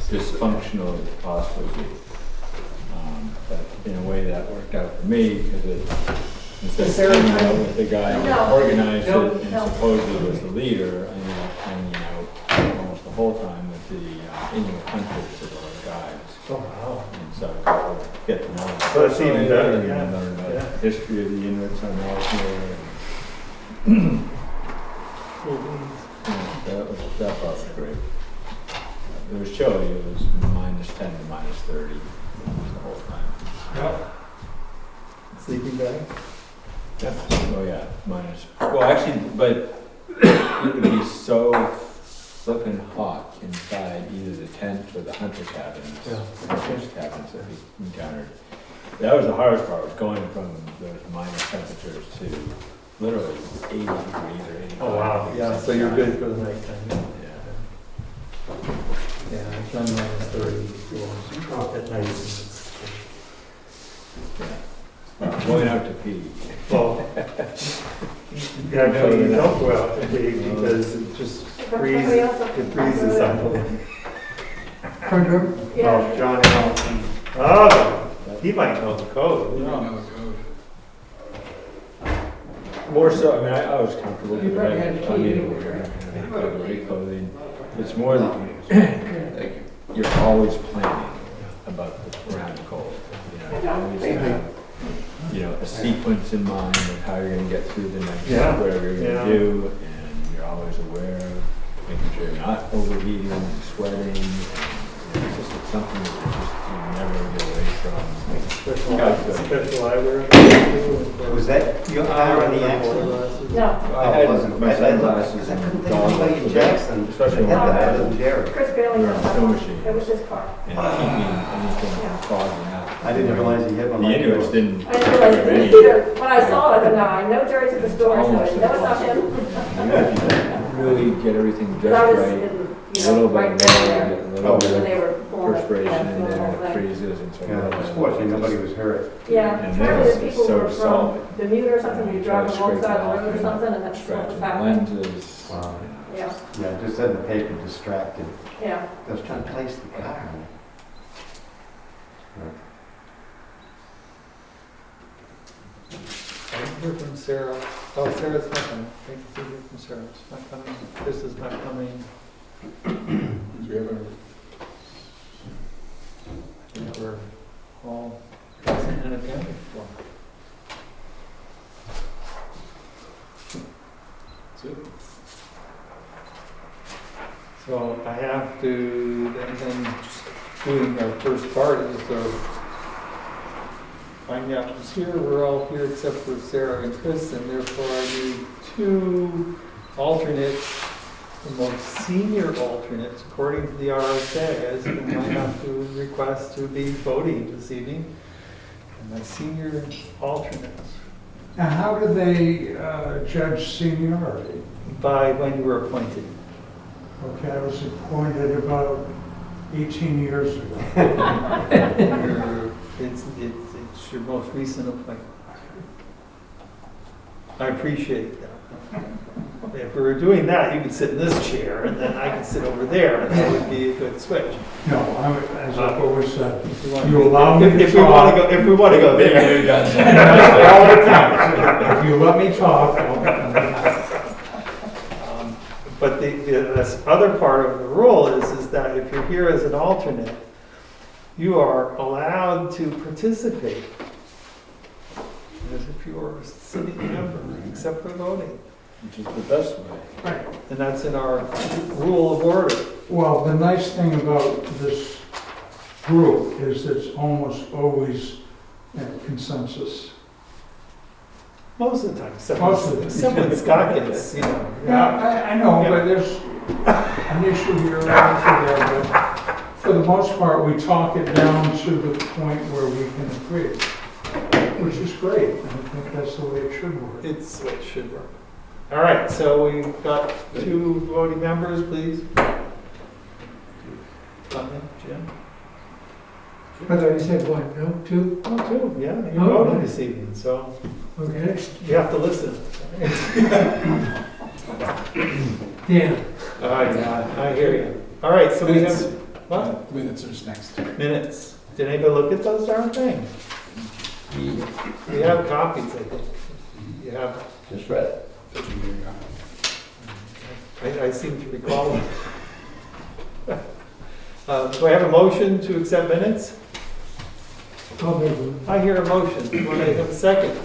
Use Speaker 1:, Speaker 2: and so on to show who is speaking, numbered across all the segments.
Speaker 1: dysfunctional as it possibly be. But in a way that worked out for me, because instead of hanging out with the guy who organized it and supposedly was the leader, I ended up hanging out almost the whole time with the Inuit hunters that were guides.
Speaker 2: Oh, wow.
Speaker 1: And so I got to get to know them.
Speaker 2: So that's even better,
Speaker 1: And
Speaker 2: yeah.
Speaker 1: learn about
Speaker 2: Yeah.
Speaker 1: the history of the Inuits on North here. That part was great. It was chilly, it was -10 to -30 the whole time.
Speaker 2: Yep. Sleeping bag?
Speaker 1: Oh yeah, well actually, but it would be so flippin' hot inside either the tent or the hunter cabins,
Speaker 2: Yeah.
Speaker 1: the hunter's cabins that we encountered. That was the hardest part, was going from those minus temperatures to literally 80 degrees or 85
Speaker 2: Oh, wow.
Speaker 1: degrees.
Speaker 2: Yeah, so you're good for the nighttime.
Speaker 1: Yeah.
Speaker 2: Yeah, I've done -30 before at night. And it's,
Speaker 1: Yeah. Going out to pee.
Speaker 2: well, actually, you don't go out to pee because it just freezes. It freezes on the.
Speaker 3: Yeah.
Speaker 2: Oh, John Allen. Oh, he might know the code.
Speaker 1: More so, I mean, I was comfortable because I mean, great clothing. It's more that like, you're always planning about around the cold. You know, you always have, you know, a sequence in mind of how you're going to get through the next whatever you're going to do, and you're always aware of making sure you're not overheating and sweating. And, you know, it's just something that you never get away from.
Speaker 2: Special eyewear.
Speaker 4: Was that your eye on the accident?
Speaker 3: No,
Speaker 1: I had
Speaker 4: wasn't.
Speaker 1: my
Speaker 4: I
Speaker 1: sunglasses
Speaker 4: couldn't
Speaker 1: and
Speaker 4: think of anybody in Jackson.
Speaker 1: especially
Speaker 4: Had
Speaker 1: when
Speaker 4: that
Speaker 1: I
Speaker 4: in Jerry.
Speaker 3: Chris Bailey
Speaker 1: You're
Speaker 3: knows
Speaker 1: on a snow
Speaker 3: that.
Speaker 1: machine.
Speaker 3: It was his car.
Speaker 1: and keeping anything fogging up.
Speaker 4: I didn't realize he had one
Speaker 1: The
Speaker 4: like
Speaker 1: Inuits
Speaker 4: yours.
Speaker 1: didn't.
Speaker 3: I didn't realize it either. When I saw it, I said, no, I know Jerry's at the store, so I know it's not him.
Speaker 1: Really get everything just
Speaker 3: But I was
Speaker 1: right.
Speaker 3: in,
Speaker 1: A little bit
Speaker 3: right
Speaker 1: of
Speaker 3: there,
Speaker 1: rain, a
Speaker 3: when
Speaker 1: little bit
Speaker 3: they
Speaker 1: of
Speaker 3: were pulling it.
Speaker 1: perspiration in
Speaker 3: the
Speaker 1: there,
Speaker 3: whole
Speaker 1: it
Speaker 3: thing.
Speaker 1: freezes and so
Speaker 4: Yeah, just fortunately, nobody was hurt.
Speaker 3: Yeah,
Speaker 1: And
Speaker 3: apparently
Speaker 1: this
Speaker 3: the
Speaker 1: is
Speaker 3: people
Speaker 1: so
Speaker 3: were
Speaker 1: solid.
Speaker 3: from Bermuda or something, you drive
Speaker 1: Try to
Speaker 3: alongside
Speaker 1: scrape
Speaker 3: the
Speaker 1: it
Speaker 3: road or
Speaker 1: off,
Speaker 3: something, and that's what
Speaker 1: scratching
Speaker 3: was
Speaker 1: the
Speaker 3: happening.
Speaker 1: lenses.
Speaker 4: Wow.
Speaker 3: Yeah,
Speaker 4: Yeah, I just said in the paper, distracted.
Speaker 3: yeah.
Speaker 4: I was trying to place the car.
Speaker 2: I didn't hear from Sarah. Oh, Sarah's not coming. Thank you for hearing from Sarah. It's not coming. This is not coming.
Speaker 1: Did you ever?
Speaker 2: I think we're all present and accounted for. So I have to, then just doing our first part is finding out who's here. We're all here except for Sarah and Chris, and therefore I need two alternates, the most senior alternates, according to the RSA, who might have to request to be voting this evening. And my senior alternates,
Speaker 5: Now, how do they judge seniority?
Speaker 2: by when you were appointed.
Speaker 5: Okay, I was appointed about 18 years ago.
Speaker 2: It's your most recent appointment. I appreciate that. If we were doing that, you could sit in this chair, and then I could sit over there, and that would be a good switch.
Speaker 5: No, as I've always said,
Speaker 2: If you want-
Speaker 5: you allow me to
Speaker 2: If we want to
Speaker 5: talk.
Speaker 2: go, if we want to go there.
Speaker 5: All the time. If you let me talk,
Speaker 2: But this other part of the rule is that if you're here as an alternate, you are allowed to participate as if you were a city member, except for voting.
Speaker 1: Which is the best way.
Speaker 2: And that's in our rule of order.
Speaker 5: well, the nice thing about this group is it's almost always consensus.
Speaker 2: Most of the time, except
Speaker 5: Most of the
Speaker 2: except when Scott gets, you know.
Speaker 5: Yeah, I know, but there's an issue here, an issue there, but for the most part, we talk it down to the point where we can agree, which is great. I think that's the way it should work.
Speaker 2: It's the way it should work. All right, so we've got two voting members, please. Comment, Jim?
Speaker 6: I thought you said one, no, two?
Speaker 2: Oh, two, yeah, you're
Speaker 6: Oh,
Speaker 2: voting
Speaker 6: okay.
Speaker 2: this evening, so
Speaker 6: Okay.
Speaker 2: you have to listen.
Speaker 6: Yeah.
Speaker 2: Oh, yeah, I hear you. All right, so we have, What?
Speaker 5: Minutes is next.
Speaker 2: Minutes. Did anybody look at those darn things? We have copies, I think. You have,
Speaker 1: Just read it.
Speaker 2: I seem to recall them. Do I have a motion to accept minutes?
Speaker 6: I'll make one.
Speaker 2: I hear a motion. Do I have a second?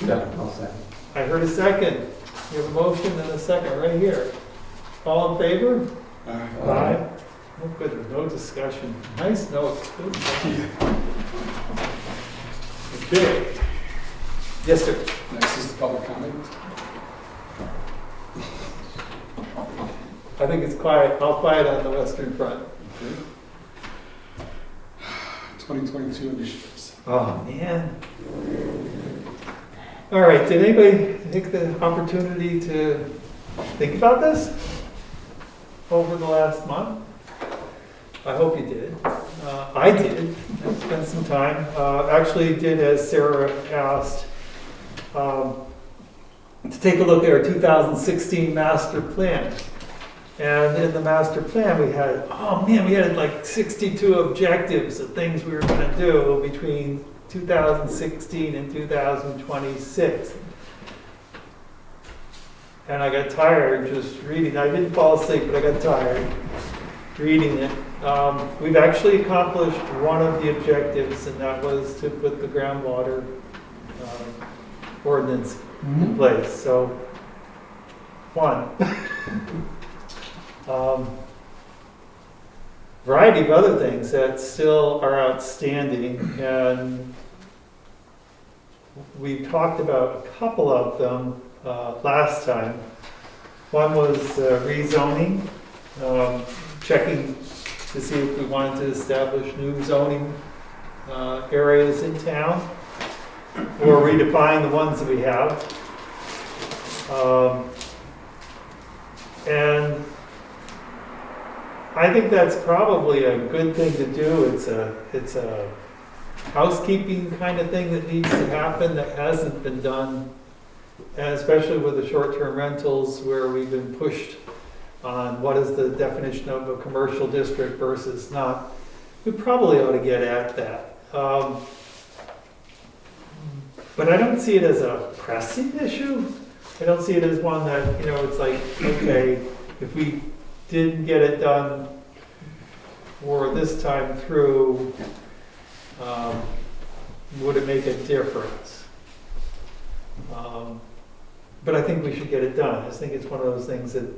Speaker 4: I'll second.
Speaker 2: I heard a second. You have a motion and a second right here. All in favor? Aye. Oh, good, no discussion. Nice notes. Good. Okay. Yes, sir.
Speaker 5: Next is the public comment.
Speaker 2: I think it's quiet, all quiet on the western front.
Speaker 5: 2022 initiatives.
Speaker 2: Oh, man. All right, did anybody take the opportunity to think about this over the last month? I hope you did. I did. I spent some time. Actually did as Sarah asked, to take a look at our 2016 master plan. And in the master plan, we had, we had like 62 objectives of things we were going to do between 2016 and 2026. And I got tired just reading. I didn't fall asleep, but I got tired reading it. We've actually accomplished one of the objectives, and that was to put the groundwater ordinance in place. So, one. Variety of other things that still are outstanding, and we talked about a couple of them last time. One was rezoning, checking to see if we wanted to establish new zoning areas in town, or redefine the ones that we have. And I think that's probably a good thing to do. It's a housekeeping kind of thing that needs to happen that hasn't been done, and especially with the short-term rentals where we've been pushed on what is the definition of a commercial district versus not. We probably ought to get at that. But I don't see it as a pressing issue. I don't see it as one that, it's like, okay, if we didn't get it done for this time through, would it make a difference? But I think we should get it done. I just think it's one of those things that,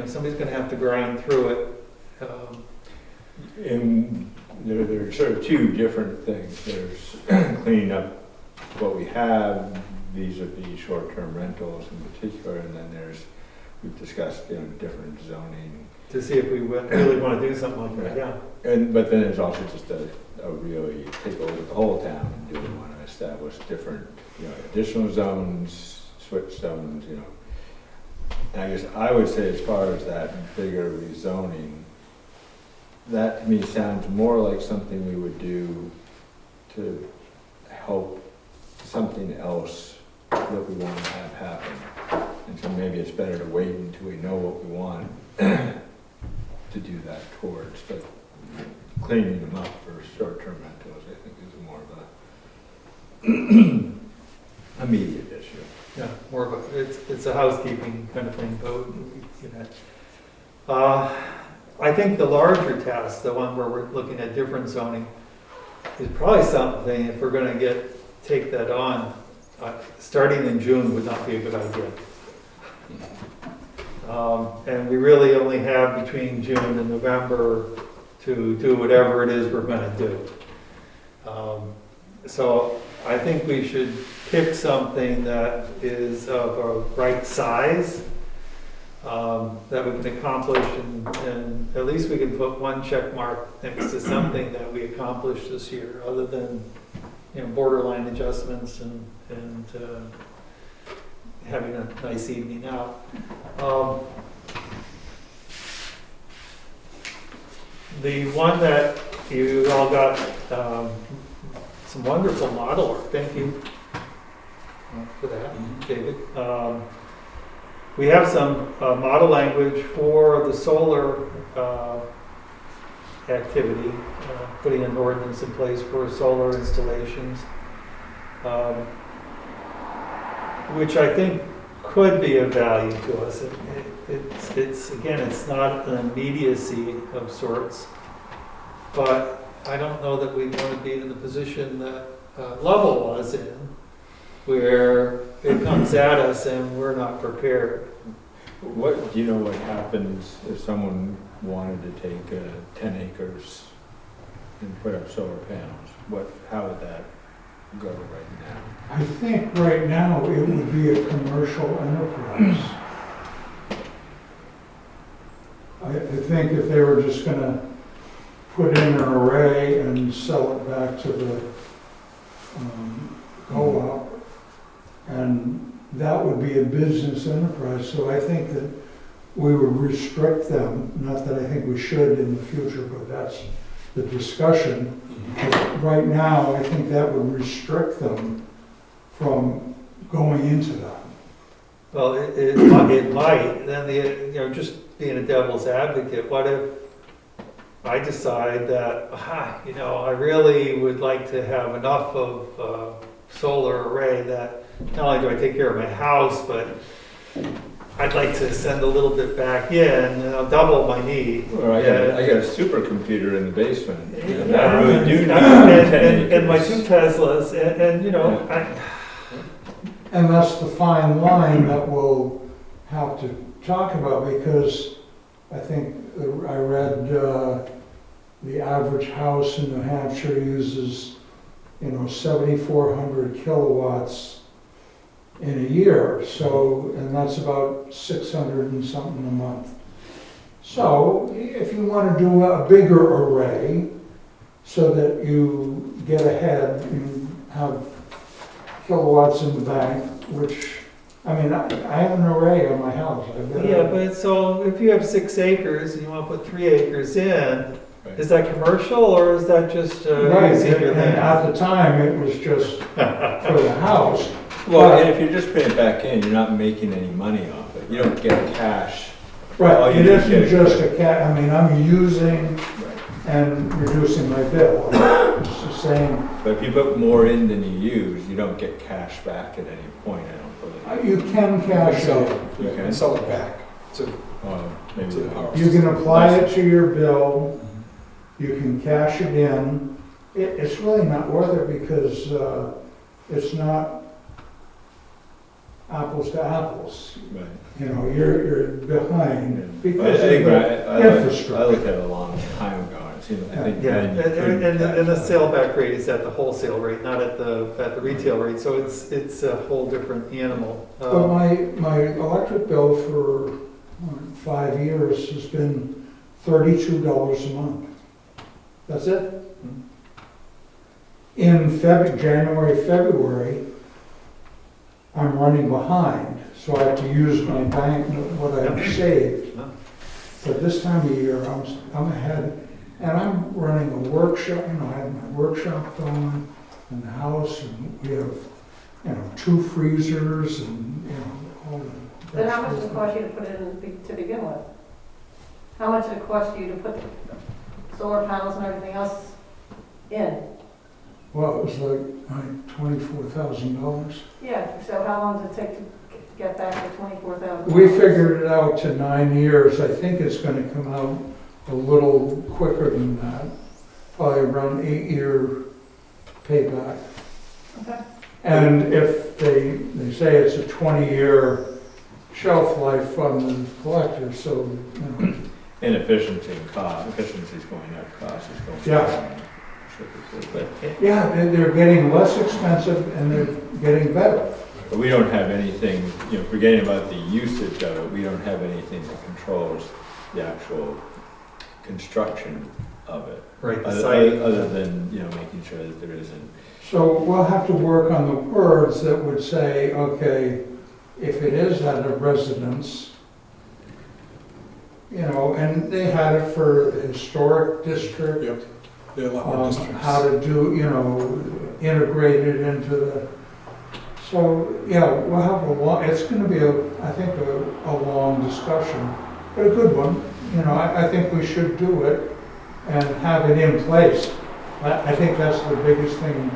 Speaker 2: somebody's going to have to grind through it.
Speaker 1: And there are sort of two different things. There's cleaning up what we have vis-a-vis short-term rentals in particular, and then we've discussed different zoning.
Speaker 2: To see if we really want to do something like that, yeah.
Speaker 1: But then there's also just a really take a look at the whole town, and do we want to establish different additional zones, switch zones, And I guess I would say as far as that bigger rezoning, that to me sounds more like something we would do to help something else that we want to have happen. And so maybe it's better to wait until we know what we want to do that towards. But cleaning them up for short-term rentals, I think, is more of a immediate issue.
Speaker 2: Yeah, more of a, it's a housekeeping kind of thing, but I think the larger task, the one where we're looking at different zoning, is probably something, if we're going to take that on, starting in June would not be a good idea. And we really only have between June and November to do whatever it is we're going to do. So I think we should pick something that is of a right size, that we can accomplish, and at least we can put one check mark next to something that we accomplished this year, other than borderline adjustments and having a nice evening out. The one that you all got some wonderful model work. Thank you for that, David. We have some model language for the solar activity, putting an ordinance in place for solar installations, which I think could be of value to us. It's again, it's not an immediacy of sorts, but I don't know that we want to be in the position that Lovell was in, where it comes at us and we're not prepared.
Speaker 1: What, do you know what happens if someone wanted to take 10 acres and put up solar panels? How would that go right now?
Speaker 5: I think right now it would be a commercial enterprise. I think if they were just gonna put in an array and sell it back to the co-op, and that would be a business enterprise. So I think that we would restrict them, not that I think we should in the future, but that's the discussion. But right now, I think that would restrict them from going into that.
Speaker 2: Well, it might, then just being a devil's advocate, what if I decide that, I really would like to have enough of solar array that not only do I take care of my house, but I'd like to send a little bit back in, and I'll double my need.
Speaker 1: Well, I got a supercomputer in the basement.
Speaker 2: Yeah.
Speaker 1: I really do need
Speaker 2: and my 2 Teslas,
Speaker 5: And that's the fine line that we'll have to talk about, because I think I read the average house in New Hampshire uses, 7,400 kilowatts in a year. So, and that's about 600 and something a month. So if you want to do a bigger array so that you get ahead and have kilowatts in the bank, which, I have an array on my house.
Speaker 2: yeah, but so if you have 6 acres and you want to put 3 acres in,
Speaker 1: Right.
Speaker 2: is that commercial or is that just
Speaker 5: Right,
Speaker 2: using your
Speaker 5: and
Speaker 2: land?
Speaker 5: at the time, it was just for the house.
Speaker 1: Well, and if you're just putting it back in, you're not making any money off it. You don't get cash. All
Speaker 5: Right,
Speaker 1: you
Speaker 5: it
Speaker 1: do
Speaker 5: isn't
Speaker 1: get-
Speaker 5: just I'm using and reducing my bill. It's the same.
Speaker 1: But if you put more in than you use, you don't get cash back at any point, I don't believe.
Speaker 5: You can cash
Speaker 4: Sell
Speaker 5: it.
Speaker 4: it,
Speaker 1: You
Speaker 4: yeah,
Speaker 1: can?
Speaker 4: and sell it back to,
Speaker 1: Maybe
Speaker 4: to the
Speaker 1: the
Speaker 4: power.
Speaker 5: You can apply it to your bill, you can cash it in. It's really not worth it because it's not apples to apples.
Speaker 1: Right.
Speaker 5: You're behind
Speaker 1: I
Speaker 5: because of
Speaker 1: think
Speaker 5: the
Speaker 1: I looked
Speaker 5: infrastructure.
Speaker 1: at it a long time ago, and it seemed, I think
Speaker 2: Yeah,
Speaker 1: then you couldn't
Speaker 2: and the
Speaker 1: cash
Speaker 2: sale back rate is at the wholesale rate, not at the retail rate, so it's a whole different animal.
Speaker 5: But my electric bill for 5 years has been $32 a month. That's it. In January, February, I'm running behind, so I have to use my bank, what I've saved. But this time of year, I'm ahead, and I'm running a workshop, I have my workshop going in the house, and we have, 2 freezers and, all the.
Speaker 3: Then how much does it cost you to put it in to begin with? How much did it cost you to put solar panels and everything else in?
Speaker 5: Well, it was like $24,000.
Speaker 3: Yeah, so how long does it take to get back to 24,000?
Speaker 5: We figured it out to 9 years. I think it's gonna come out a little quicker than that. Probably around 8-year payback.
Speaker 3: Okay.
Speaker 5: And if they say it's a 20-year shelf life on the collector, so,
Speaker 1: Inefficiency and cost, efficiency's going up, cost is going
Speaker 5: Yeah.
Speaker 1: down. But
Speaker 5: yeah, they're getting less expensive and they're getting better.
Speaker 1: But we don't have anything, forgetting about the usage of it, we don't have anything that controls the actual construction of it.
Speaker 2: Right, the
Speaker 1: Other
Speaker 2: site.
Speaker 1: other than, making sure that there isn't.
Speaker 5: So we'll have to work on the words that would say, okay, if it is at a residence, and they had it for the historic district.
Speaker 4: yep, there are a lot more districts.
Speaker 5: How to do, integrate it into the, so, yeah, we'll have it's gonna be I think a long discussion, but a good one. I think we should do it. and have it in place. I think that's the biggest thing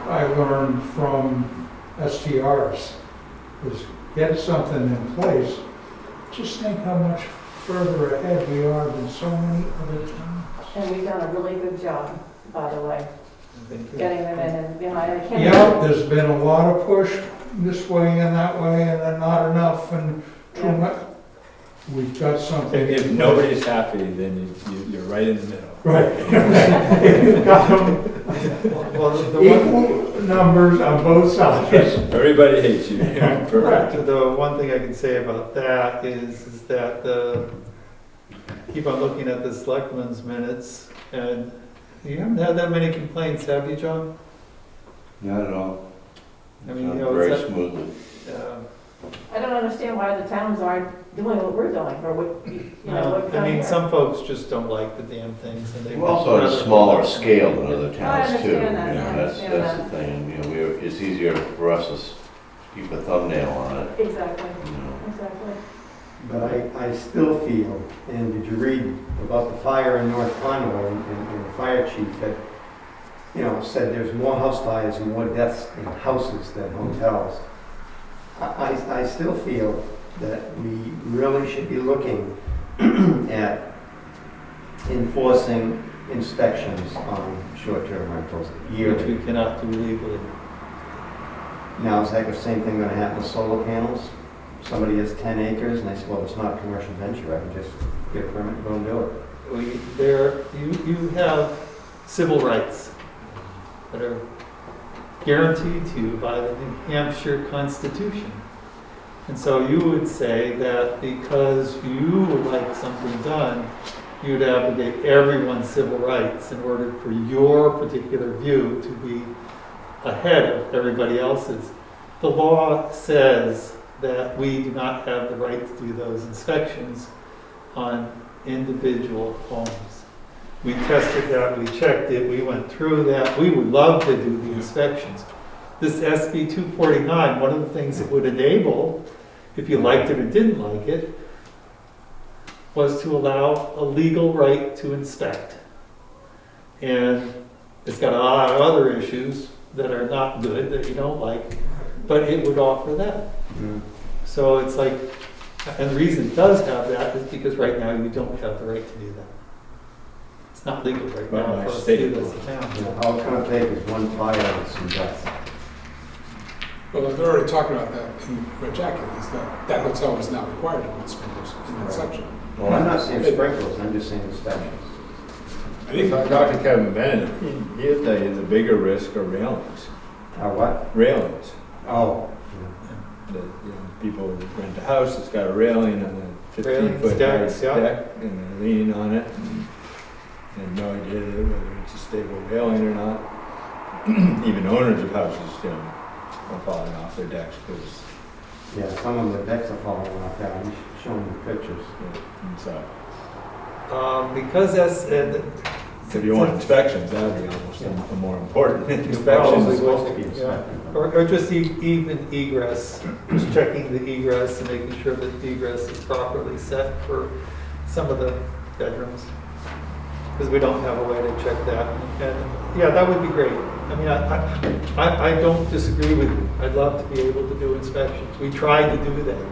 Speaker 5: I learned from STRs, is get something in place. Just think how much further ahead we are than so many other towns.
Speaker 3: And we've done a really good job, by the way, getting them in and behind. I can't
Speaker 5: Yeah, there's been a lot of push this way and that way, and then not enough, and too
Speaker 3: Yeah.
Speaker 5: much. We've got something.
Speaker 1: If nobody's happy, then you're right in the middle.
Speaker 5: Right. You've got them
Speaker 2: Well, the one,
Speaker 5: equal numbers on both sides.
Speaker 1: Everybody hates you.
Speaker 2: correct, the one thing I can say about that is that keep on looking at the selectmen's minutes, and you haven't had that many complaints, have you, John?
Speaker 7: Not at all.
Speaker 2: I mean, you know,
Speaker 7: Very
Speaker 2: it's,
Speaker 7: smoothly.
Speaker 3: I don't understand why the towns aren't doing what we're doing, or what, you know, what we've
Speaker 2: I
Speaker 3: done
Speaker 2: mean,
Speaker 3: here.
Speaker 2: some folks just don't like the damn things, and they.
Speaker 7: We're also at a smaller scale than other towns too.
Speaker 3: understand that,
Speaker 7: You know,
Speaker 3: I
Speaker 7: that's
Speaker 3: understand
Speaker 7: the thing. You know, it's easier for us to keep a thumbnail on it,
Speaker 3: Exactly,
Speaker 7: you know.
Speaker 3: exactly.
Speaker 8: But I still feel, and did you read about the fire in North Conway and the fire chief that, you know, said there's more house fires and more deaths in houses than hotels. I still feel that we really should be looking at enforcing inspections on short-term rentals
Speaker 2: Which
Speaker 8: yearly.
Speaker 2: we cannot do legally.
Speaker 8: Now, is that the same thing gonna happen with solar panels? Somebody has 10 acres and they say, well, it's not a commercial venture, I can just get a permit and go and do it.
Speaker 2: You have civil rights that are guaranteed to you by the New Hampshire Constitution. And so you would say that because you would like something done, you'd abrogate everyone's civil rights in order for your particular view to be ahead of everybody else's. The law says that we do not have the right to do those inspections on individual homes. We tested that, we checked it, we went through that. We would love to do the inspections. This SB 249, one of the things it would enable, if you liked it or didn't like it, was to allow a legal right to inspect. And it's got a lot of other issues that are not good, that you don't like, but it would offer that. So it's like, and the reason it does have that is because right now you don't have the right to do that. It's not legal right
Speaker 1: Well,
Speaker 2: now
Speaker 1: my
Speaker 2: for us to
Speaker 1: state
Speaker 2: do this
Speaker 1: law.
Speaker 2: in town.
Speaker 8: You know, all it's gonna take is one fire and some deaths.
Speaker 4: Well, they're already talking about that in Red Jacket, is that hotel is not required to put sprinklers in that
Speaker 8: Right.
Speaker 4: section.
Speaker 8: Well, I'm not saying sprinklers, I'm just saying inspections.
Speaker 4: I think,
Speaker 1: Dr. Kevin Bennett, he'll tell you the bigger risk are railings.
Speaker 8: What?
Speaker 1: Railings.
Speaker 8: Oh.
Speaker 1: That, you know, people rent a house that's got a railing and a
Speaker 2: Railings,
Speaker 1: 15-foot high
Speaker 2: decks, yeah.
Speaker 1: deck, and they lean on it, and no idea whether it's a stable railing or not. Even owners of houses, you know, are falling off their decks because,
Speaker 8: Yeah, some of the decks are falling off now, I'm showing you pictures.
Speaker 1: and so,
Speaker 2: Because that's,
Speaker 1: if you want inspections, that would be almost a more important
Speaker 8: Probably
Speaker 1: inspection.
Speaker 8: supposed to be
Speaker 2: yeah.
Speaker 8: inspected.
Speaker 2: Or just even egress, just checking the egress and making sure that the egress is properly set for some of the bedrooms. Because we don't have a way to check that. And yeah, that would be great. I mean, I don't disagree with you. I'd love to be able to do inspections. We tried to do that.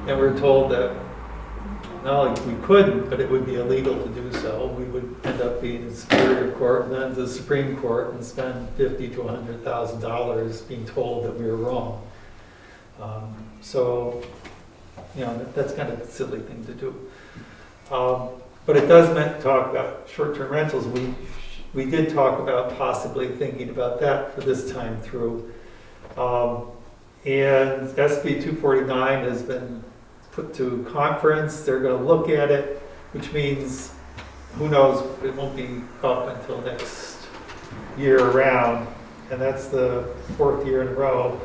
Speaker 2: And we're told that not only we couldn't, but it would be illegal to do so. We would end up being in Superior Court and then the Supreme Court and spend $50,000 to $100,000 being told that we were wrong. So, you know, that's kind of a silly thing to do. But it does talk about short-term rentals. We did talk about possibly thinking about that for this time through. And SB 249 has been put to conference. They're going to look at it, which means, who knows, it won't be up until next year around. And that's the 4th year in a row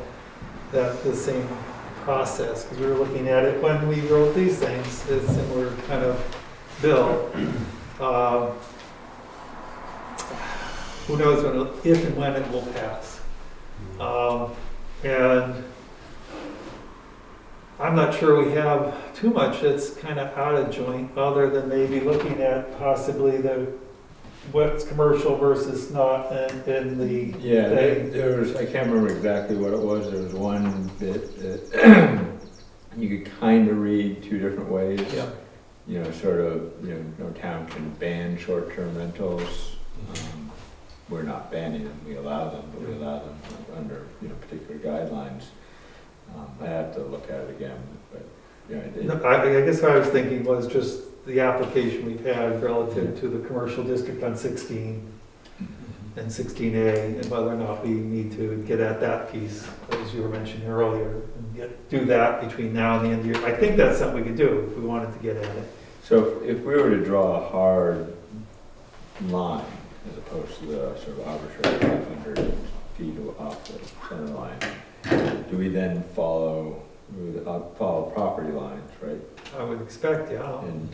Speaker 2: that the same process, because we were looking at it when we wrote these things, it's a similar kind of bill. Who knows if and when it will pass. And I'm not sure we have too much that's kind of out of joint, other than maybe looking at possibly what's commercial versus not, and the
Speaker 1: Yeah,
Speaker 2: thing.
Speaker 1: there was, I can't remember exactly what it was, there was one bit that you could kind of read two different ways.
Speaker 2: Yeah.
Speaker 1: You know, sort of, you know, no town can ban short-term rentals. We're not banning them, we allow them, but we allow them under, you know, particular guidelines. I have to look at it again, but, yeah,
Speaker 2: No, I guess what I was thinking was just the application we've had relative to the commercial district on 16 and 16A, and whether or not we need to get at that piece, as you were mentioning earlier, and do that between now and the end of the year. I think that's something we could do if we wanted to get at it.
Speaker 1: So if we were to draw a hard line, as opposed to the sort of arbitrary 500 feet off the center line, do we then follow property lines, right?
Speaker 2: I would expect, yeah.
Speaker 1: And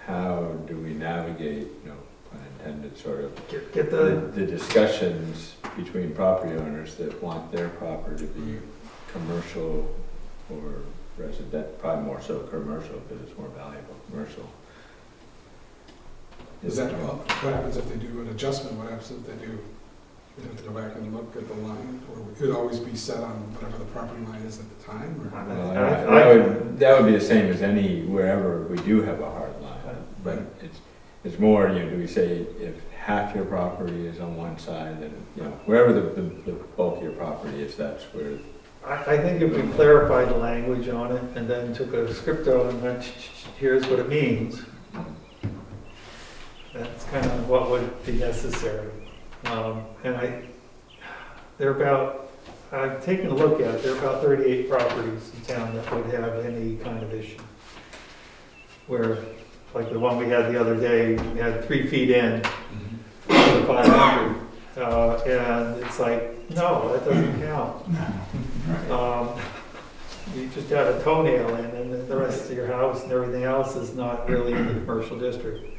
Speaker 1: how do we navigate, you know, pun intended, sort of
Speaker 2: Get the,
Speaker 1: the discussions between property owners that want their property to be commercial or resident, probably more so commercial because it's more valuable, commercial.
Speaker 4: Is that, what happens if they do an adjustment? What happens if they do, you have to go back and look at the line? Or it could always be set on whatever the property line is at the time? Or
Speaker 1: That would be the same as wherever we do have a hard line. But it's more, you know, do we say if half your property is on one side, then, you know, wherever the bulk of your property is, that's where.
Speaker 2: I think if we clarified the language on it and then took a scripto and went, here's what it means, that's kind of what would be necessary. And I've taken a look at it, there are about 38 properties in town that would have any kind of issue. Where, like the one we had the other day, we had 3 feet in to the 500. And it's like, no, that doesn't count. You just got a toenail in, and the rest of your house and everything else is not really in the commercial district.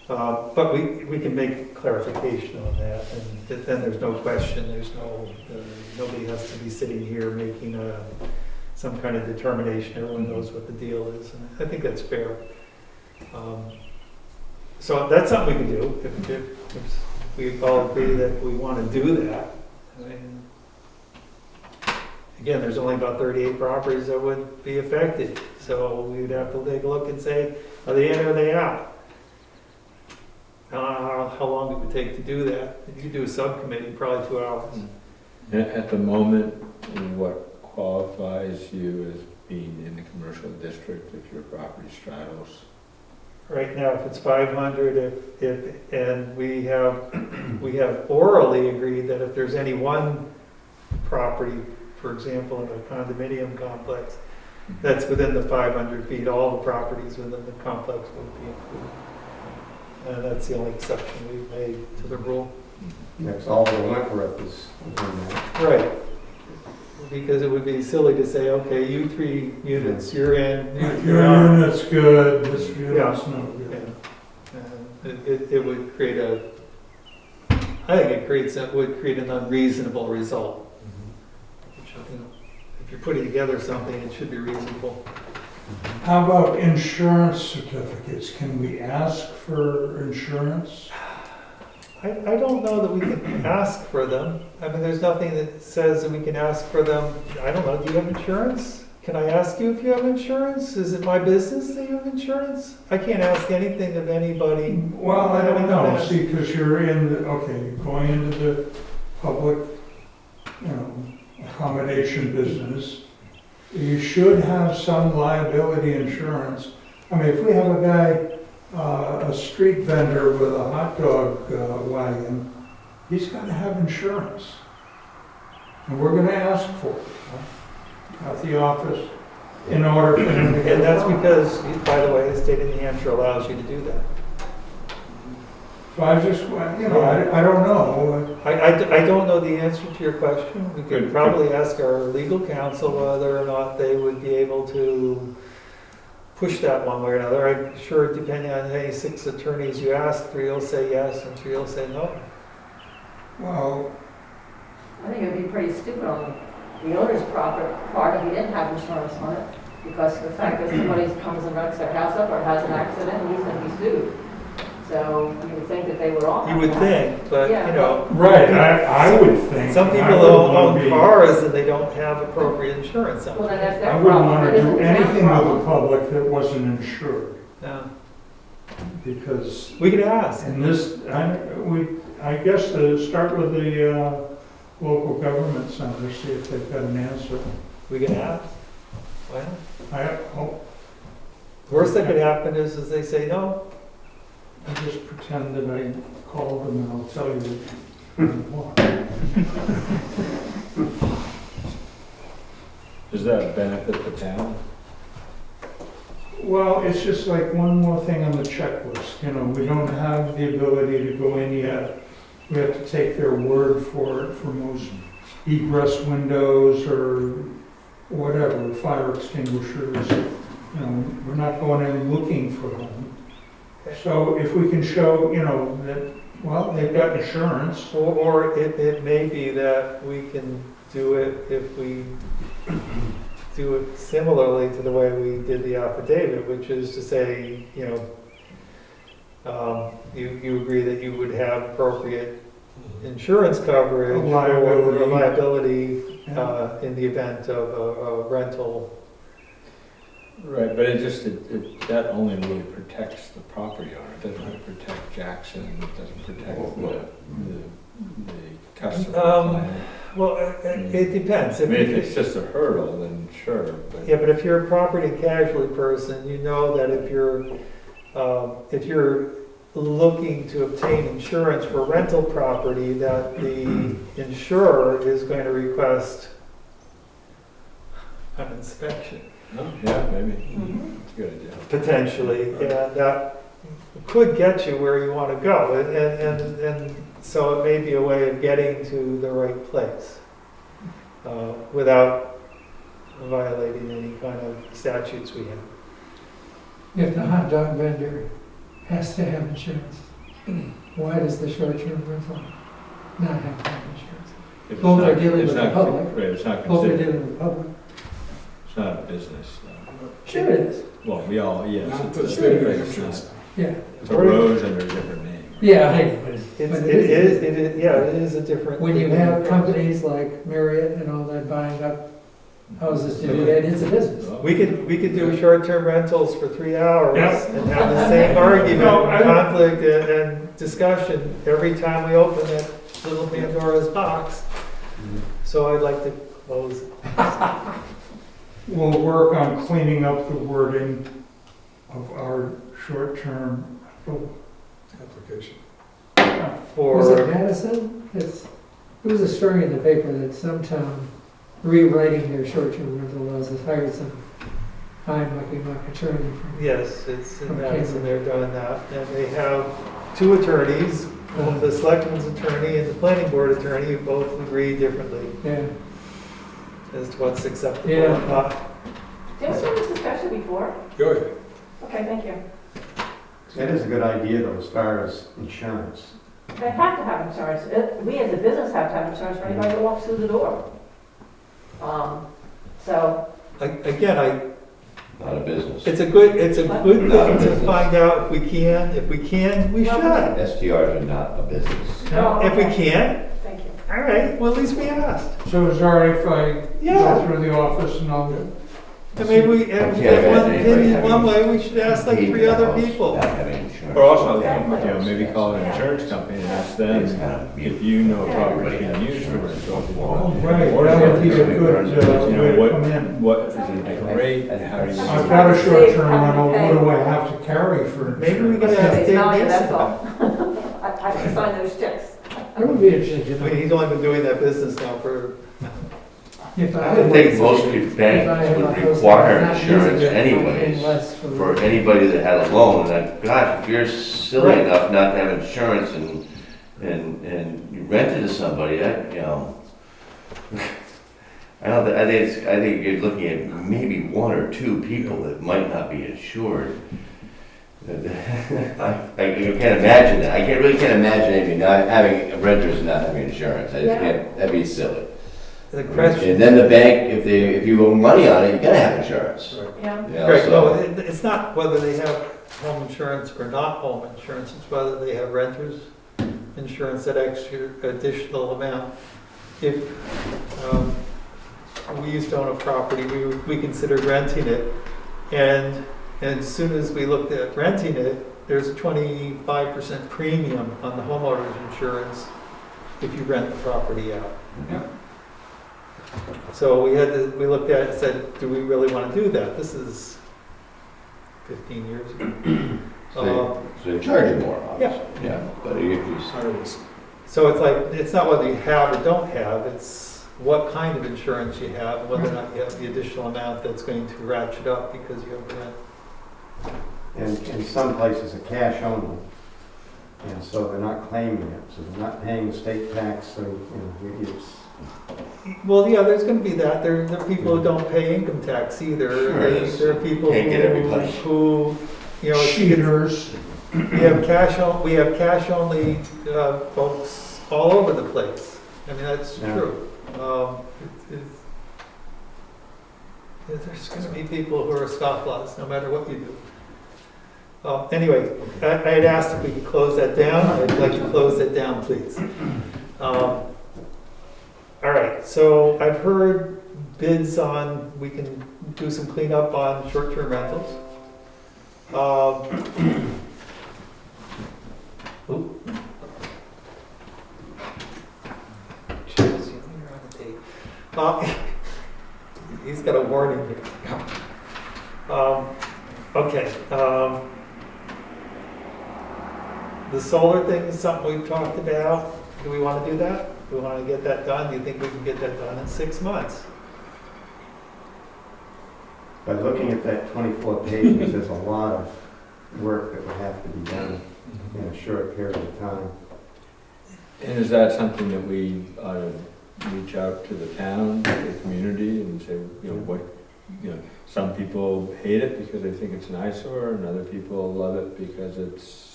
Speaker 2: But we can make clarification on that, and then there's no question, nobody has to be sitting here making some kind of determination. Everyone knows what the deal is, and I think that's fair. So that's something we can do, if we all agree that we want to do that. I mean, again, there's only about 38 properties that would be affected, so we would have to take a look and say, are they in or are they out? I don't know how long it would take to do that. If you do a subcommittee, probably 2 hours.
Speaker 1: At the moment, what qualifies you as being in the commercial district if your property straddles?
Speaker 2: Right now, if it's 500, and we have orally agreed that if there's any one property, for example, in a condominium complex, that's within the 500 feet, all the properties within the complex would be included. And that's the only exception we've made to the rule.
Speaker 8: That's all the Wentworth is in that.
Speaker 2: Right. Because it would be silly to say, okay, you 3 units, you're in, you're
Speaker 5: Your
Speaker 2: out.
Speaker 5: unit's good, this unit's no good.
Speaker 2: It would create I think it would create an unreasonable result. Which, you know, if you're putting together something, it should be reasonable.
Speaker 5: How about insurance certificates? Can we ask for insurance?
Speaker 2: I don't know that we can ask for them. I mean, there's nothing that says that we can ask for them. I don't know, do you have insurance? Can I ask you if you have insurance? Is it my business that you have insurance? I can't ask anything of anybody.
Speaker 5: Well, I don't know, see, because you're you're going into the public, accommodation business. You should have some liability insurance. I mean, if we have a guy, a street vendor with a hot dog wagon, he's got to have insurance. And we're going to ask for it at the office in order for him to get
Speaker 2: And
Speaker 5: it.
Speaker 2: that's because, by the way, the state of New Hampshire allows you to do that.
Speaker 5: So I just, I don't know.
Speaker 2: I don't know the answer to your question. We could probably ask our legal counsel whether or not they would be able to push that one way or another. I'm sure depending on any 6 attorneys you ask, 3 will say yes and 3 will say no.
Speaker 5: Well,
Speaker 3: I think it'd be pretty stupid on the owner's part if he didn't have insurance on it. Because the fact that somebody comes and wrecks their house up or has an accident, he's gonna be sued. So you would think that they would all.
Speaker 2: You would think, but, you know.
Speaker 5: Right, I would think.
Speaker 2: Some
Speaker 5: I
Speaker 2: people
Speaker 5: wouldn't wanna
Speaker 2: own
Speaker 5: be-
Speaker 2: cars and they don't have appropriate insurance on
Speaker 3: Well, then
Speaker 2: it.
Speaker 3: that's their
Speaker 5: I
Speaker 3: problem.
Speaker 5: wouldn't want
Speaker 3: That
Speaker 5: to
Speaker 3: isn't
Speaker 5: do
Speaker 3: the town's
Speaker 5: anything with
Speaker 3: problem.
Speaker 5: the public that wasn't insured,
Speaker 2: Yeah.
Speaker 5: because
Speaker 2: We could ask.
Speaker 5: in this, I guess to start with the local government center, see if they've got an answer.
Speaker 2: We could ask. Why not?
Speaker 5: Oh,
Speaker 2: Worst that could happen is they say no.
Speaker 5: I just pretend that I called them and I'll tell you what.
Speaker 1: Does that benefit the town?
Speaker 5: Well, it's just like one more thing on the checklist, you know, we don't have the ability to go in yet. We have to take their word for it for most egress windows or whatever, fire extinguishers. You know, we're not going in looking for them. So if we can show, you know, that, well, they've got insurance.
Speaker 2: Or it may be that we can do it if we do it similarly to the way we did the affidavit, which is to say, you know, you agree that you would have appropriate insurance coverage or
Speaker 5: Liability.
Speaker 2: liability
Speaker 5: Yeah.
Speaker 2: in the event of a rental.
Speaker 1: Right, but that only really protects the property owner. It doesn't protect Jackson, it doesn't protect the customer. client.
Speaker 2: Well, it depends.
Speaker 1: I mean, if it's just a hurdle, then sure, but.
Speaker 2: Yeah, but if you're a property and casualty person, you know that if you're looking to obtain insurance for rental property, that the insurer is going to request an inspection,
Speaker 1: Oh, yeah, maybe.
Speaker 3: Mhm.
Speaker 1: That's a good idea.
Speaker 2: potentially, and that could get you where you want to go, and so it may be a way of getting to the right place without violating any kind of statutes we have.
Speaker 6: If the hot dog vendor has to have insurance, why does the short-term rental not have to have insurance?
Speaker 1: If it's
Speaker 6: Both are
Speaker 1: not-
Speaker 6: dealing
Speaker 1: it's
Speaker 6: with the
Speaker 1: not-
Speaker 6: public.
Speaker 1: Right, it's not
Speaker 6: Both are
Speaker 1: considered,
Speaker 6: dealing with the public.
Speaker 1: it's not a business, though.
Speaker 6: Sure it is.
Speaker 1: Well, we all, yes.
Speaker 4: Not
Speaker 1: it's
Speaker 4: the
Speaker 1: a-
Speaker 4: state
Speaker 1: it's
Speaker 4: insurance.
Speaker 6: Yeah.
Speaker 1: It's a rose under a different name.
Speaker 6: Yeah, I know.
Speaker 2: It
Speaker 6: But
Speaker 2: is, yeah, it is a different.
Speaker 6: When you have companies like Marriott and all that buying up houses to do that, it's a business.
Speaker 2: We could do short-term rentals for 3 hours
Speaker 5: Yeah.
Speaker 2: and have the same argument,
Speaker 5: No, I-
Speaker 2: conflict and discussion every time we open that little Pandora's box. So I'd like to close it.
Speaker 5: We'll work on cleaning up the wording of our short-term rental.
Speaker 4: Application.
Speaker 6: Was it
Speaker 2: For,
Speaker 6: Madison? There was a story in the paper that some town rewriting their short-term rental laws has hired some fine-looking attorney.
Speaker 2: yes, it's in
Speaker 6: Okay.
Speaker 2: Madison, they're doing that. And they have 2 attorneys, the selectman's attorney and the planning board attorney, who both agree differently
Speaker 6: Yeah.
Speaker 2: as to what's acceptable
Speaker 6: Yeah.
Speaker 2: or not.
Speaker 3: Didn't we have this discussion before?
Speaker 4: Go ahead.
Speaker 3: Okay, thank you.
Speaker 8: That is a good idea though, as far as insurance.
Speaker 3: They have to have insurance. We as a business have to have insurance for anybody that walks through the door. So,
Speaker 2: Again,
Speaker 7: Not a business.
Speaker 2: it's a good thing to find out if we can. If we can, we should.
Speaker 7: STRs are not a business.
Speaker 2: If we can't,
Speaker 3: thank you.
Speaker 2: all right, well, at least we asked.
Speaker 5: So is it all right if I
Speaker 2: Yeah.
Speaker 5: go through the office and I'll,
Speaker 2: And maybe we, and in one way, we should ask like 3 other people.
Speaker 7: Not having insurance.
Speaker 1: Or also, maybe call an insurance company and ask them if you know property being used for rental.
Speaker 5: oh, right, that would be a good
Speaker 1: You
Speaker 5: way
Speaker 1: know,
Speaker 5: to come in.
Speaker 1: what is it a different rate, how do you?
Speaker 5: I've got a short-term rental, what do I have to carry for insurance?
Speaker 2: Maybe we can ask
Speaker 3: It's
Speaker 2: Dave
Speaker 3: not, that's
Speaker 2: Mason.
Speaker 3: all. I can sign those checks.
Speaker 6: I would be interested
Speaker 2: I
Speaker 6: to
Speaker 2: mean,
Speaker 6: know.
Speaker 2: he's only been doing that business now for,
Speaker 6: If
Speaker 7: I would think most people,
Speaker 6: if I
Speaker 7: banks
Speaker 6: have a
Speaker 7: would
Speaker 6: house
Speaker 7: require
Speaker 6: that's not using
Speaker 7: insurance
Speaker 6: it, I'm paying
Speaker 7: anyways
Speaker 6: less
Speaker 7: for anybody that had a loan. And gosh, if you're silly
Speaker 2: Right.
Speaker 7: enough not to have insurance and you rent it to somebody, that, you know. I think you're looking at maybe 1 or 2 people that might not be insured. I can't imagine that. Really can't imagine anything not having renters not having insurance. I just
Speaker 3: Yeah.
Speaker 7: can't. That'd be silly.
Speaker 2: The question.
Speaker 7: And then the bank, if you owe money on it, you gotta have insurance.
Speaker 3: Yeah.
Speaker 7: You know,
Speaker 2: Right, no,
Speaker 7: so,
Speaker 2: it's not whether they have home insurance or not home insurance, it's whether they have renters insurance, that extra additional amount. If we used to own a property, we considered renting it, and as soon as we looked at renting it, there's a 25% premium on the homeowner's insurance if you rent the property out.
Speaker 4: Yeah.
Speaker 2: So we looked at it and said, do we really want to do that? This is 15 years ago.
Speaker 7: so they charge you more, obviously. Yeah, but if you,
Speaker 4: Higher risk.
Speaker 2: So it's like, it's not whether you have or don't have, it's what kind of insurance you have, whether or not you have the additional amount that's going to ratchet up because you have rent.
Speaker 8: And in some places, a cash only. And so they're not claiming it, so they're not paying the state tax, so, you know, it's,
Speaker 2: Well, yeah, there's gonna be that. There are people who don't pay income tax either.
Speaker 7: Sure,
Speaker 2: There are people
Speaker 7: can't get everybody.
Speaker 2: who, you know,
Speaker 5: Cheaters.
Speaker 2: we have cash only folks all over the place. I mean, that's
Speaker 8: Yeah.
Speaker 2: true. There's gonna be people who are scofflaws, no matter what you do. Anyway, I had asked if we could close that down. I'd like to close that down, please. All right, so I've heard bids on, we can do some cleanup on short-term rentals. Oop. Jeez, you know you're on the tape. He's got a warning here. Okay. The solar thing is something we've talked about. Do we want to do that? Do we want to get that done? Do you think we can get that done in 6 months?
Speaker 8: by looking at that 24 pages, there's a lot of work that would have to be done in a short period of time.
Speaker 1: And is that something that we ought to reach out to the town, the community, and say, some people hate it because they think it's an eyesore, and other people love it because it's,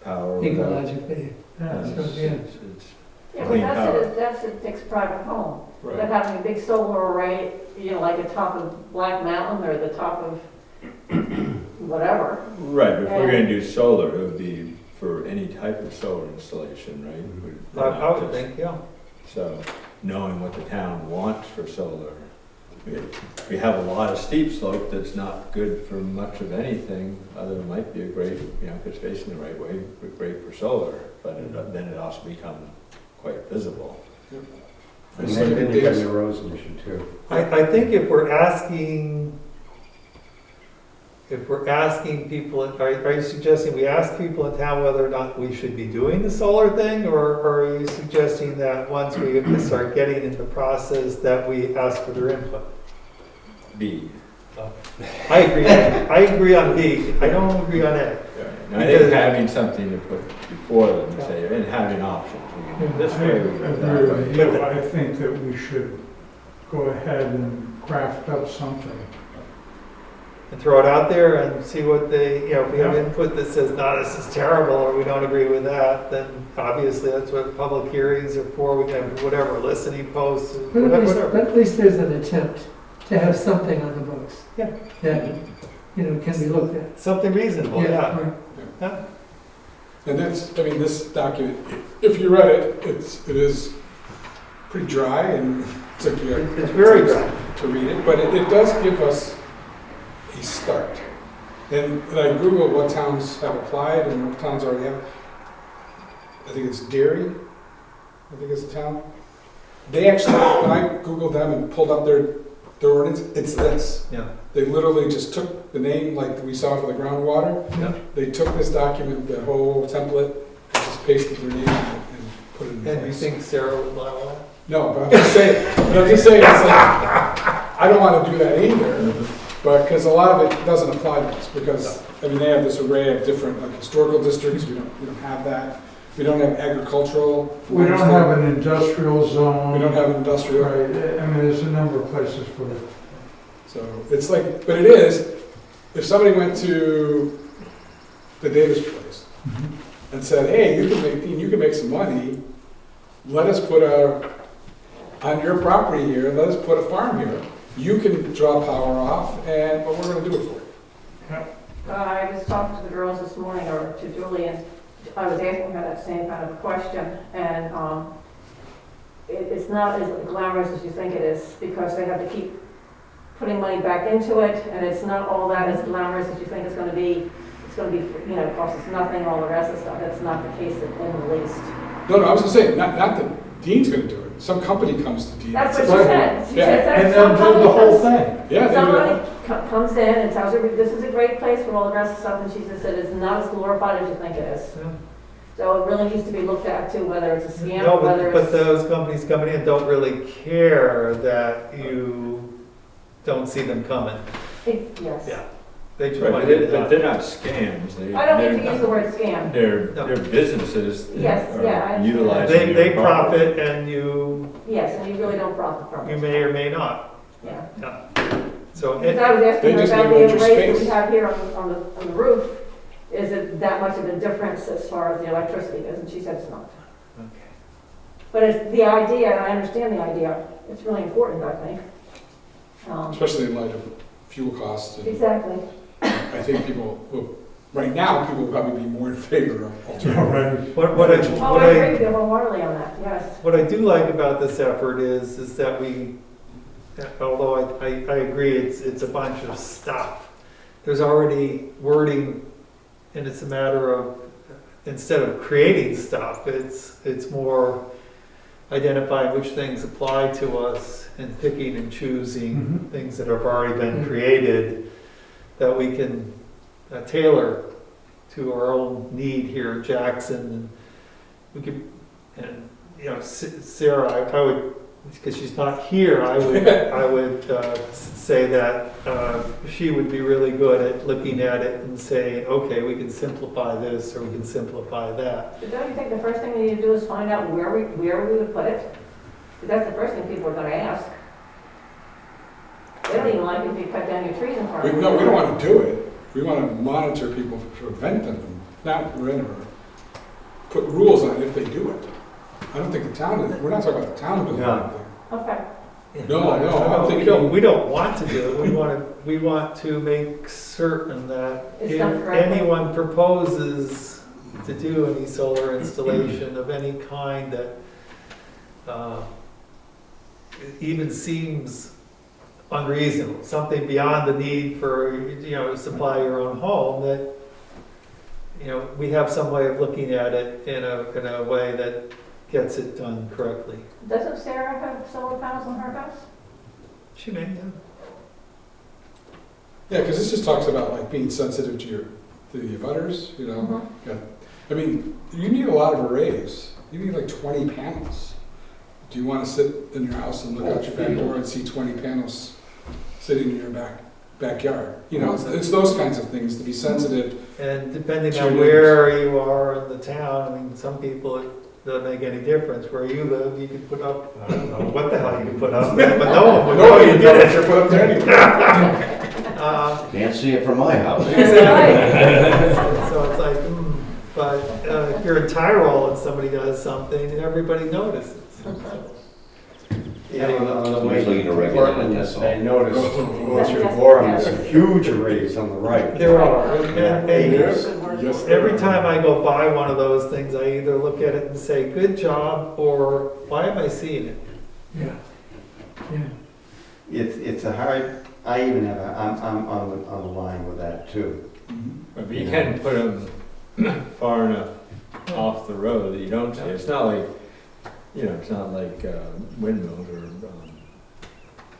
Speaker 1: power.
Speaker 6: Ecologically, that's what it is.
Speaker 1: It's
Speaker 3: Yeah, but
Speaker 1: clean
Speaker 3: that's
Speaker 1: power.
Speaker 3: it, that's a fixed private home. But
Speaker 1: Right.
Speaker 3: having a big solar array, like the top of Black Mountain or the top of whatever.
Speaker 1: Right, but if we're gonna do solar, it would be for any type of solar installation, right?
Speaker 2: I would think, yeah.
Speaker 1: So, knowing what the town wants for solar, we have a lot of steep slope that's not good for much of anything, other than might be a great, if it's facing the right way, great for solar, but then it also becomes quite visible.
Speaker 8: And then you have the erosion issue too.
Speaker 2: I think if we're asking people, are you suggesting we ask people in town whether or not we should be doing the solar thing? Or are you suggesting that once we start getting into the process that we ask for their input?
Speaker 1: B.
Speaker 2: I agree on B. I don't agree on A.
Speaker 1: I think having something to put before them, say, and having options. We can do this way, we can do
Speaker 5: I
Speaker 1: that
Speaker 5: agree
Speaker 1: way.
Speaker 5: with you. I think that we should go ahead and craft up something.
Speaker 2: And throw it out there and see what they, if we have input that says, no, this is terrible, or we don't agree with that, then obviously that's what public hearings are for. We can have whatever, listening posts,
Speaker 6: But
Speaker 2: whatever.
Speaker 6: at least there's an attempt to have something on the books.
Speaker 2: Yeah.
Speaker 6: That, can be looked at.
Speaker 2: Something reasonable, yeah.
Speaker 6: right.
Speaker 2: Yeah.
Speaker 4: And this document, if you read it, it is pretty dry and it took you
Speaker 2: It's very dry.
Speaker 4: to read it, but it does give us a start. And I Googled what towns have applied and what towns already have. I think it's Derry, I think it's a town. They actually, when I Googled them and pulled up their ordinance, it's this.
Speaker 2: Yeah.
Speaker 4: They literally just took the name like we saw for the groundwater.
Speaker 2: Yeah.
Speaker 4: They took this document, the whole template, and just pasted their name and put it in place.
Speaker 2: And you think Sarah would allow that?
Speaker 4: No, but I'm just saying, it's like, I don't want to do that either, but, because a lot of it doesn't apply to us, because, they have this array of different, like, historical districts, we don't have that. We don't have agricultural.
Speaker 5: We don't have an industrial zone.
Speaker 4: We don't have industrial.
Speaker 5: Right, there's a number of places for it.
Speaker 4: So, it's like, but it is, if somebody went to the Davis place and said, hey, you can make some money, let us put our on your property here, let us put a farm here. You can draw power off, but we're gonna do it for you.
Speaker 3: I was talking to the girls this morning, or to Julie, and I was asking her that same kind of question, and it's not as glamorous as you think it is, because they have to keep putting money back into it, and it's not all that as glamorous as you think it's going to be. It's going to be, cost us nothing, all the rest of stuff. That's not the case in the least.
Speaker 4: No, I was gonna say, not that Dean's gonna do it. Some company comes to Dean.
Speaker 3: That's what
Speaker 4: and
Speaker 3: she
Speaker 4: says,
Speaker 3: said. She
Speaker 4: Yeah.
Speaker 3: said that
Speaker 5: And
Speaker 3: some
Speaker 5: they'll do
Speaker 3: company
Speaker 5: the whole
Speaker 3: comes-
Speaker 5: thing.
Speaker 4: Yeah, they do
Speaker 3: Somebody
Speaker 4: that.
Speaker 3: comes in and tells her, this is a great place for all the rest of stuff, and she just said, it's not as glorified as you think it is. So it really needs to be looked at too, whether it's a scam,
Speaker 2: No,
Speaker 3: or whether
Speaker 2: but
Speaker 3: it's.
Speaker 2: those companies coming in don't really care that you don't see them coming.
Speaker 3: Yes.
Speaker 2: Yeah. They just
Speaker 1: Right,
Speaker 2: want
Speaker 1: but
Speaker 2: it done.
Speaker 1: they're not scams.
Speaker 3: I don't need to use the word scam.
Speaker 1: They're businesses that
Speaker 3: Yes, yeah, I
Speaker 1: are
Speaker 3: understand.
Speaker 1: utilizing your
Speaker 2: They
Speaker 1: property.
Speaker 2: profit and you
Speaker 3: Yes, and you really don't profit from
Speaker 2: you
Speaker 3: it.
Speaker 2: may or may not.
Speaker 3: Yeah.
Speaker 2: So
Speaker 3: Because
Speaker 2: it,
Speaker 3: I was asking
Speaker 4: They
Speaker 3: her
Speaker 4: just
Speaker 3: about
Speaker 4: give
Speaker 3: the
Speaker 4: extra
Speaker 3: arrays that we
Speaker 4: space.
Speaker 3: have here on the roof. Is it that much of a difference as far as the electricity goes? And she said it's not.
Speaker 2: okay.
Speaker 3: But it's the idea, and I understand the idea. It's really important, I think.
Speaker 4: Especially in light of fuel costs. And
Speaker 3: Exactly.
Speaker 4: I think right now, people will probably be more in favor of
Speaker 5: Yeah,
Speaker 4: alternative.
Speaker 5: right.
Speaker 2: What
Speaker 3: Oh, I agree with you wholeheartedly on that, yes.
Speaker 2: What I do like about this effort is that we, although I agree it's a bunch of stuff, there's already wording, and it's a matter of, instead of creating stuff, it's more identifying which things apply to us and picking and choosing
Speaker 5: Mhm.
Speaker 2: things that have already been created that we can tailor to our own need here in Jackson. And we could, and Sarah, I would, because she's not here, I would say that she would be really good at looking at it and saying, okay, we can simplify this or we can simplify that.
Speaker 3: But don't you think the first thing we need to do is find out where we would put it? Because that's the first thing people are going to ask. They don't even like it if you cut down your trees in front of them.
Speaker 4: No, we don't want to do it. We want to monitor people to prevent them from not put rules on if they do it. I don't think the town is, we're not talking about the town doing
Speaker 8: No.
Speaker 4: anything.
Speaker 3: Okay.
Speaker 4: No, I'm
Speaker 2: we
Speaker 4: thinking,
Speaker 2: don't want to do it. We want to make certain that
Speaker 3: It's
Speaker 2: if
Speaker 3: done correctly.
Speaker 2: anyone proposes to do any solar installation of any kind that even seems unreasonable, something beyond the need for, to supply your own home, that, we have some way of looking at it in a way that gets it done correctly.
Speaker 3: Doesn't Sarah have solar panels on her house?
Speaker 2: She may, yeah.
Speaker 4: yeah, because this just talks about like being sensitive to the abutters,
Speaker 3: Mhm.
Speaker 4: Yeah. I mean, you need a lot of arrays. You need like 20 panels. Do you want to sit in your house and look out your back door and see 20 panels sitting in your backyard? It's those kinds of things, to be sensitive.
Speaker 2: And depending
Speaker 4: To
Speaker 2: on
Speaker 4: your
Speaker 2: where you are in the town, I mean, some people, it doesn't make any difference. Where you live, you can put up, I don't know what the hell you can put up, but no one would know you did it.
Speaker 4: You're put up there anyway.
Speaker 7: Can't see it from my house.
Speaker 2: Exactly. So it's like, but if you're in Tyrol and somebody does something, everybody notices.
Speaker 8: Yeah, on the way
Speaker 7: Usually in a
Speaker 8: to
Speaker 7: regular,
Speaker 8: Portland,
Speaker 7: that's all.
Speaker 8: I noticed, going through
Speaker 3: Yes,
Speaker 8: Gorham,
Speaker 3: yes.
Speaker 8: there's some huge arrays on the right.
Speaker 2: There are. And
Speaker 8: Acres.
Speaker 4: Yes,
Speaker 2: every time I go by one of those things, I either look at it and say, good job, or why am I seeing it?
Speaker 6: Yeah. Yeah.
Speaker 8: It's a hard, I'm on the line with that too.
Speaker 1: But you can put them far enough off the road that you don't see. It's not like, it's not like windmills or,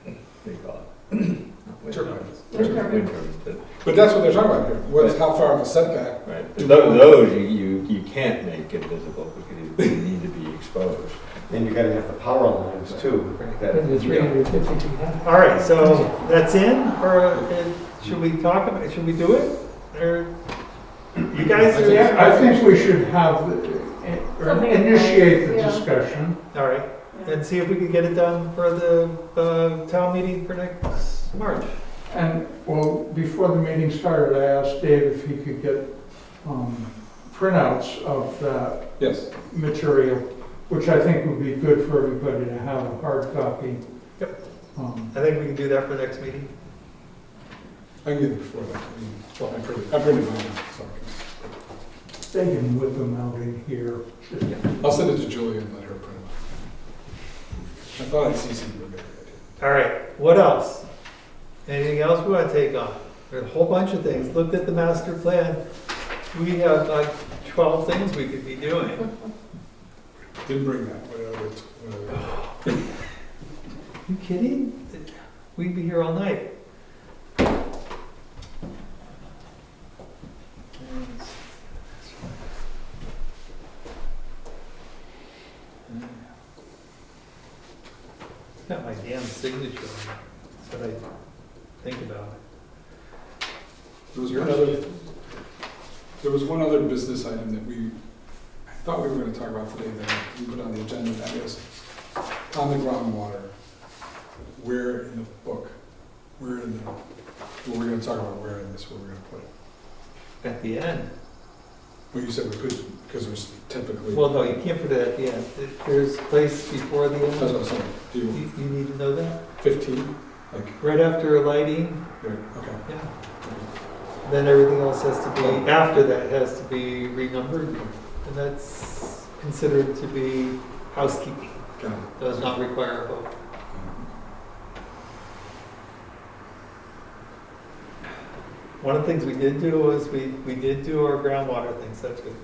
Speaker 1: what do you call it? Not
Speaker 4: Turbines.
Speaker 3: Wind
Speaker 1: Wind turbines, but,
Speaker 4: But that's what they're talking about here. How far of a setback?
Speaker 1: right. But those you can't make invisible because they need to be exposed.
Speaker 8: And you gotta have the power lines too. that-
Speaker 6: Because it's 350 feet high.
Speaker 2: All right, so that's in, or should we talk about it? Should we do it? Or you guys?
Speaker 5: Yeah, I think we should have, or
Speaker 3: Something
Speaker 5: initiate the
Speaker 3: yeah.
Speaker 5: discussion.
Speaker 2: All right, and see if we can get it done for the town meeting for next March.
Speaker 5: And, well, before the meeting started, I asked Dave if he could get printouts of that
Speaker 4: Yes.
Speaker 5: material which I think would be good for everybody to have a hard copy.
Speaker 2: Yep.
Speaker 5: Um,
Speaker 2: I think we can do that for the next meeting.
Speaker 4: I can get it before that. I mean, well, I printed mine out, so
Speaker 5: They can whip them out in here.
Speaker 4: I'll send it to Julia and let her print them out. I thought I'd CC you, but I
Speaker 2: All right, what else? Anything else we want to take on? There's a whole bunch of things. Looked at the master plan. We have like 12 things we could be doing.
Speaker 4: didn't bring that. What
Speaker 2: You kidding? We'd be here all night. Got my damn signature on it. That's what I think about.
Speaker 4: There was one other business item that I thought we were gonna talk about today that we put on the agenda, that is on the groundwater. Where in the book, where we're gonna talk about where in this, where we're gonna put it.
Speaker 2: At the end.
Speaker 4: Well, you said we could, because there's typically.
Speaker 2: Well, no, you can't put it at the end. There's a place before the
Speaker 4: That's what
Speaker 2: end.
Speaker 4: I'm saying. Do you,
Speaker 2: You need to know that?
Speaker 4: 15? Like,
Speaker 2: Right after lighting,
Speaker 4: right, okay.
Speaker 2: yeah. Then everything else has to be, after that has to be renumbered. And that's considered to be housekeeping.
Speaker 4: Got it.
Speaker 2: Does not require a vote. One of the things we did do was we did do our groundwater things, that's good.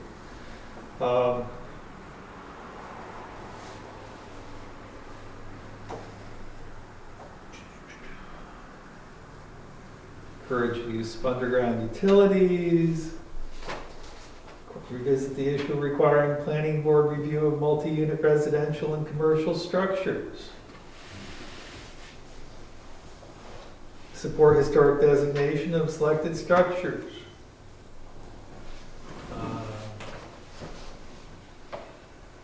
Speaker 2: Encourage the use of underground utilities. Revisit the issue requiring planning board review of multi-unit residential and commercial structures. Support historic designation of selected structures.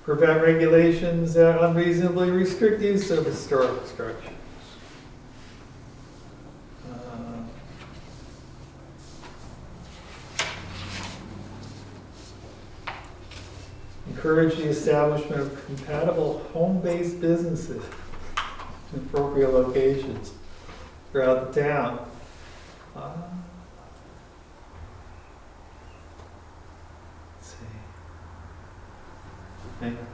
Speaker 2: Prevent regulations that unreasonably restrict use of historic structures. Encourage the establishment of compatible home-based businesses in appropriate locations throughout the town. Let's see. Hang on.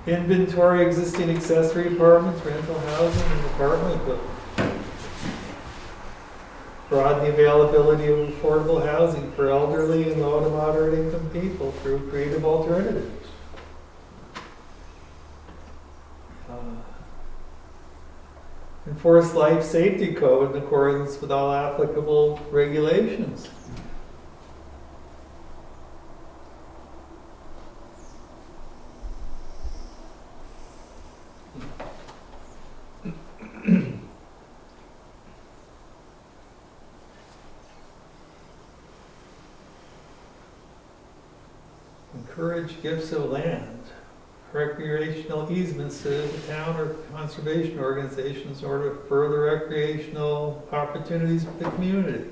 Speaker 2: Inventory existing accessory apartments, rental housing, and apartment buildings. Broaden the availability of affordable housing for elderly and low to moderate income people through creative alternatives. Enforce life safety code in accordance with all applicable regulations. Encourage gifts of land, recreational easements to the town or conservation organizations in order to further recreational opportunities for the community.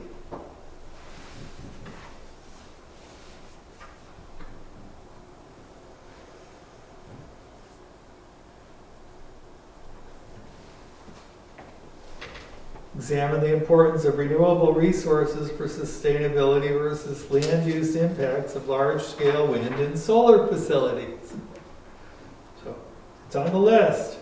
Speaker 2: Examine the importance of renewable resources for sustainability versus land use impacts of large-scale wind and solar facilities. So, it's on the list.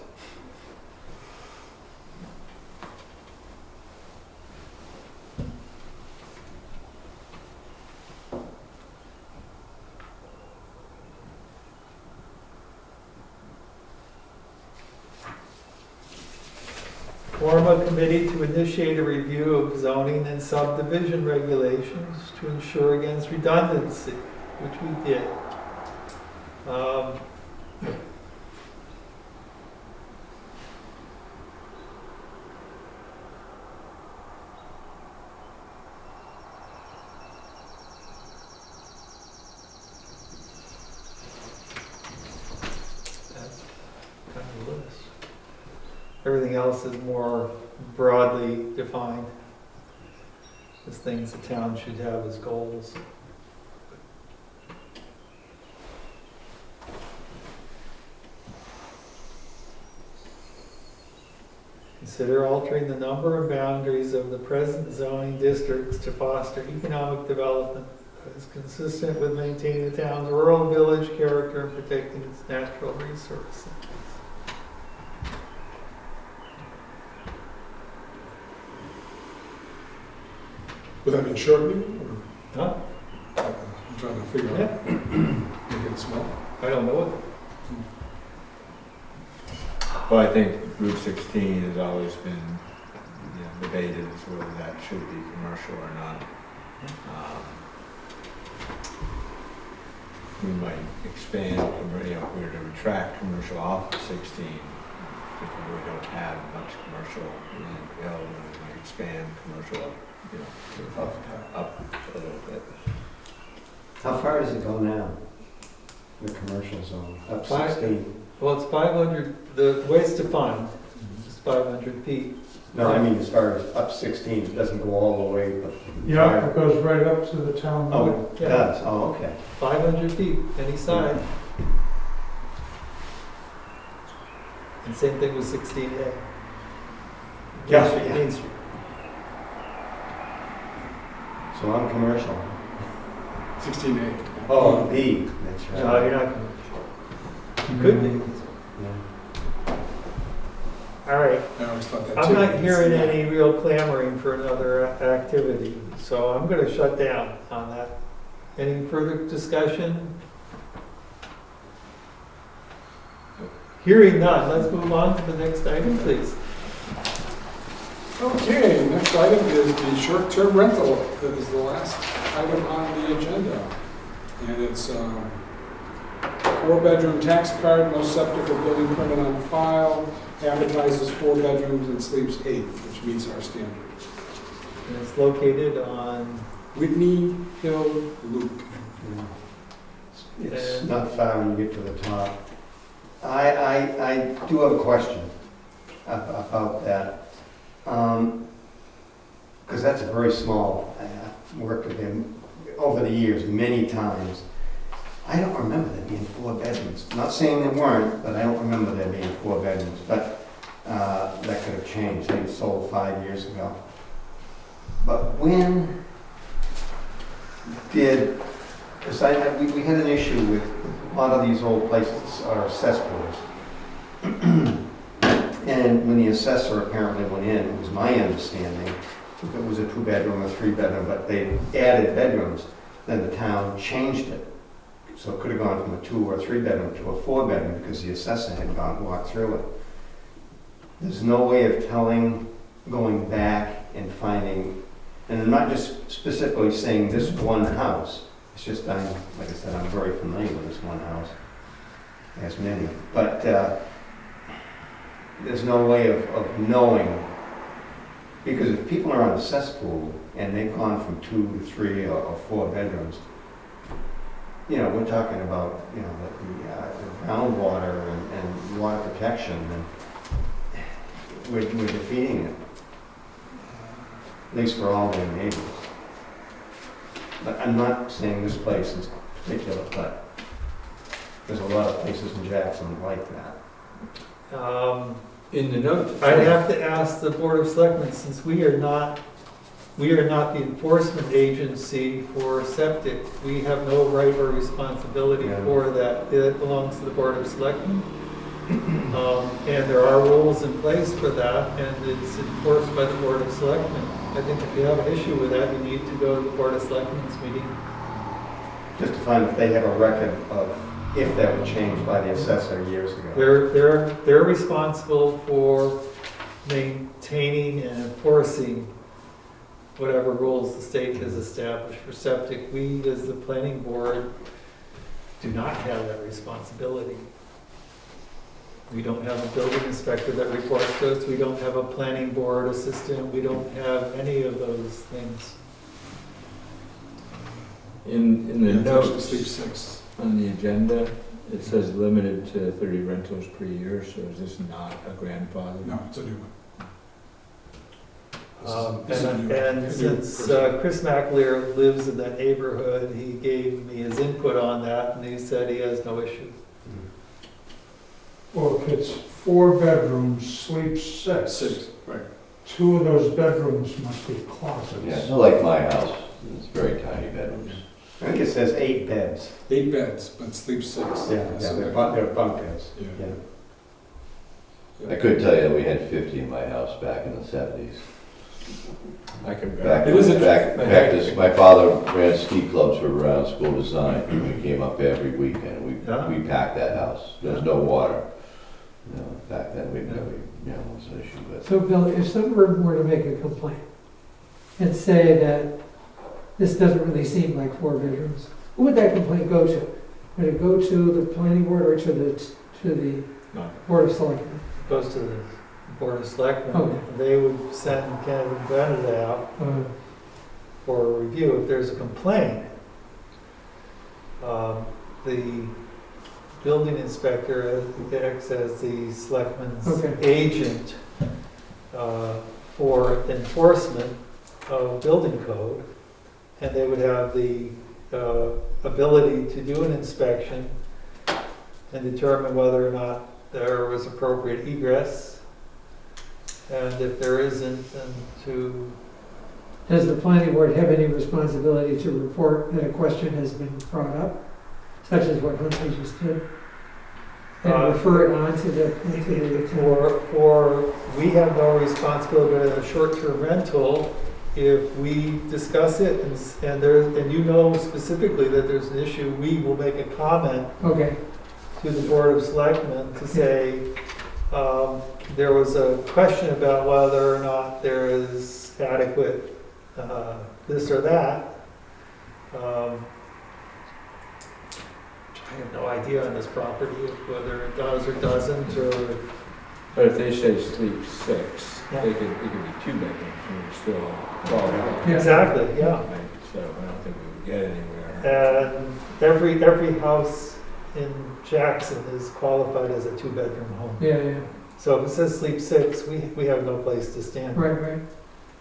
Speaker 2: Form a committee to initiate a review of zoning and subdivision regulations to ensure against redundancy, which we did. That's kind of the list. Everything else is more broadly defined as things the town should have as goals. Consider altering the number and boundaries of the present zoning districts to foster economic development that is consistent with maintaining the town's rural village character and protecting its natural resources.
Speaker 4: Would that mean shortening?
Speaker 2: Huh?
Speaker 4: Or, I'm trying to figure out, make it small.
Speaker 2: I don't know it.
Speaker 1: Well, I think Route 16 has always been, debated as whether that should be commercial or not. We might expand, if we were to retract commercial off of 16, because we don't have much commercial land available, we might expand commercial up a little bit.
Speaker 8: How far does it go now? The commercial zone, up 16?
Speaker 2: Well, it's 500, the way it's defined is 500 feet.
Speaker 8: No, I mean as far as up 16, it doesn't go all the way, but.
Speaker 5: Yeah, it goes right up to the town
Speaker 8: Oh,
Speaker 5: limit.
Speaker 8: it does, oh, okay.
Speaker 2: 500 feet, any side. And same thing with 16A.
Speaker 8: Yeah,
Speaker 2: Main Street,
Speaker 8: yeah.
Speaker 2: Main Street.
Speaker 8: So I'm commercial.
Speaker 4: 16A.
Speaker 8: Oh, B, that's right.
Speaker 2: No, you're not commercial. You could be.
Speaker 8: Yeah.
Speaker 2: All right.
Speaker 4: I always thought that too.
Speaker 2: I'm not hearing any real clamoring for another activity, so I'm going to shut down on that. Any further discussion? Hearing none, let's move on to the next item, please.
Speaker 4: Okay, next item is the short-term rental. That is the last item on the agenda. And it's 4-bedroom tax card, no septic or building permit on file, advertises 4 bedrooms and sleeps 8, which meets our standard.
Speaker 2: And it's located on,
Speaker 4: Whitney Hill Loop.
Speaker 8: It's
Speaker 2: And-
Speaker 8: not far when you get to the top. I do have a question about that. Because that's a very small, I've worked with him over the years many times. I don't remember there being 4 bedrooms. Not saying there weren't, but I don't remember there being 4 bedrooms. But that could have changed. They sold 5 years ago. But when did, because we had an issue with a lot of these old places are cesspools. And when the assessor apparently went in, it was my understanding, if it was a 2-bedroom or 3-bedroom, but they added bedrooms, then the town changed it. So it could have gone from a 2 or 3-bedroom to a 4-bedroom because the assessor had walked through it. There's no way of telling, going back and finding, and I'm not just specifically saying this one house. It's just like I said, I'm very familiar with this one house. As many, but there's no way of knowing, because if people are on a cesspool and they've gone from 2 to 3 or 4 bedrooms, we're talking about, the groundwater and water protection, and we're defeating it, at least for all their neighbors. But I'm not saying this place is particular, but there's a lot of places in Jackson like that.
Speaker 1: In the note.
Speaker 2: I'd have to ask the Board of Selectmen, since we are not the enforcement agency for septic. We have no right or responsibility
Speaker 8: Yeah.
Speaker 2: for that. It belongs to the Board of Selectmen. And there are rules in place for that, and it's enforced by the Board of Selectmen. I think if you have an issue with that, you need to go to the Board of Selectmen's meeting.
Speaker 8: Just to find if they have a record of if that was changed by the assessor years ago.
Speaker 2: They're responsible for maintaining and enforcing whatever rules the state has established for septic. We, as the planning board, do not have that responsibility. We don't have a building inspector that reports to us. We don't have a planning board assistant. We don't have any of those things.
Speaker 1: In the
Speaker 4: Yeah, it's actually
Speaker 1: notes
Speaker 4: sleep 6.
Speaker 1: on the agenda, It says limited to 30 rentals per year, so is this not a grandfather?
Speaker 4: No, it's a new one. This is
Speaker 2: And
Speaker 4: new.
Speaker 2: and
Speaker 4: New
Speaker 2: since
Speaker 4: person.
Speaker 2: Chris McAleer lives in that neighborhood, he gave me his input on that, and he said he has no issue.
Speaker 5: Well, if it's 4 bedrooms, sleeps 6.
Speaker 4: 6, right.
Speaker 5: 2 of those bedrooms must be
Speaker 7: Yeah,
Speaker 5: closets.
Speaker 7: so like my house, it's very tiny bedrooms.
Speaker 8: I think it says 8 beds.
Speaker 4: 8 beds, but sleeps 6.
Speaker 8: Yeah,
Speaker 4: So
Speaker 8: they're
Speaker 4: that-
Speaker 8: bunk beds.
Speaker 4: Yeah.
Speaker 8: Yeah.
Speaker 7: I could tell you, we had 50 in my house back in the 70s.
Speaker 1: I can
Speaker 7: Back,
Speaker 4: It is
Speaker 7: my father ran ski clubs for around school design, and we came up every weekend,
Speaker 2: Yeah.
Speaker 7: we packed that house, there was no water. You know, back then, we never, you know, it was an issue, but.
Speaker 6: So Bill, if someone were to make a complaint and say that this doesn't really seem like 4 bedrooms, who would that complaint go to? Would it go to the planning board or to the
Speaker 1: No.
Speaker 6: board of selectmen?
Speaker 2: Goes to the Board of Selectmen.
Speaker 6: Okay.
Speaker 2: They would send Kenneth and Brennan out for a review. If there's a complaint, the building inspector acts as the selectman's
Speaker 6: Okay.
Speaker 2: agent for enforcement of building code. And they would have the ability to do an inspection and determine whether or not there was appropriate egress. And if there isn't, then to,
Speaker 6: Does the planning board have any responsibility to report that a question has been brought up, such as what Huntley just did? And refer it on to
Speaker 2: we have no responsibility in a short-term rental if we discuss it and you know specifically that there's an issue, we will make a comment
Speaker 6: Okay,
Speaker 2: to the Board of Selectmen to say, there was a question about whether or not there is adequate this or that. I have no idea on this property whether it does or doesn't, or,
Speaker 1: But if they say sleep 6,
Speaker 2: Yeah.
Speaker 1: it could be 2 bedrooms and it's still qualified.
Speaker 6: Yeah.
Speaker 2: exactly, yeah.
Speaker 1: So I don't think we would get anywhere.
Speaker 2: And every house in Jackson is qualified as a 2-bedroom home.
Speaker 6: yeah,
Speaker 2: So if it says sleep 6, we have no place to stand.
Speaker 6: right.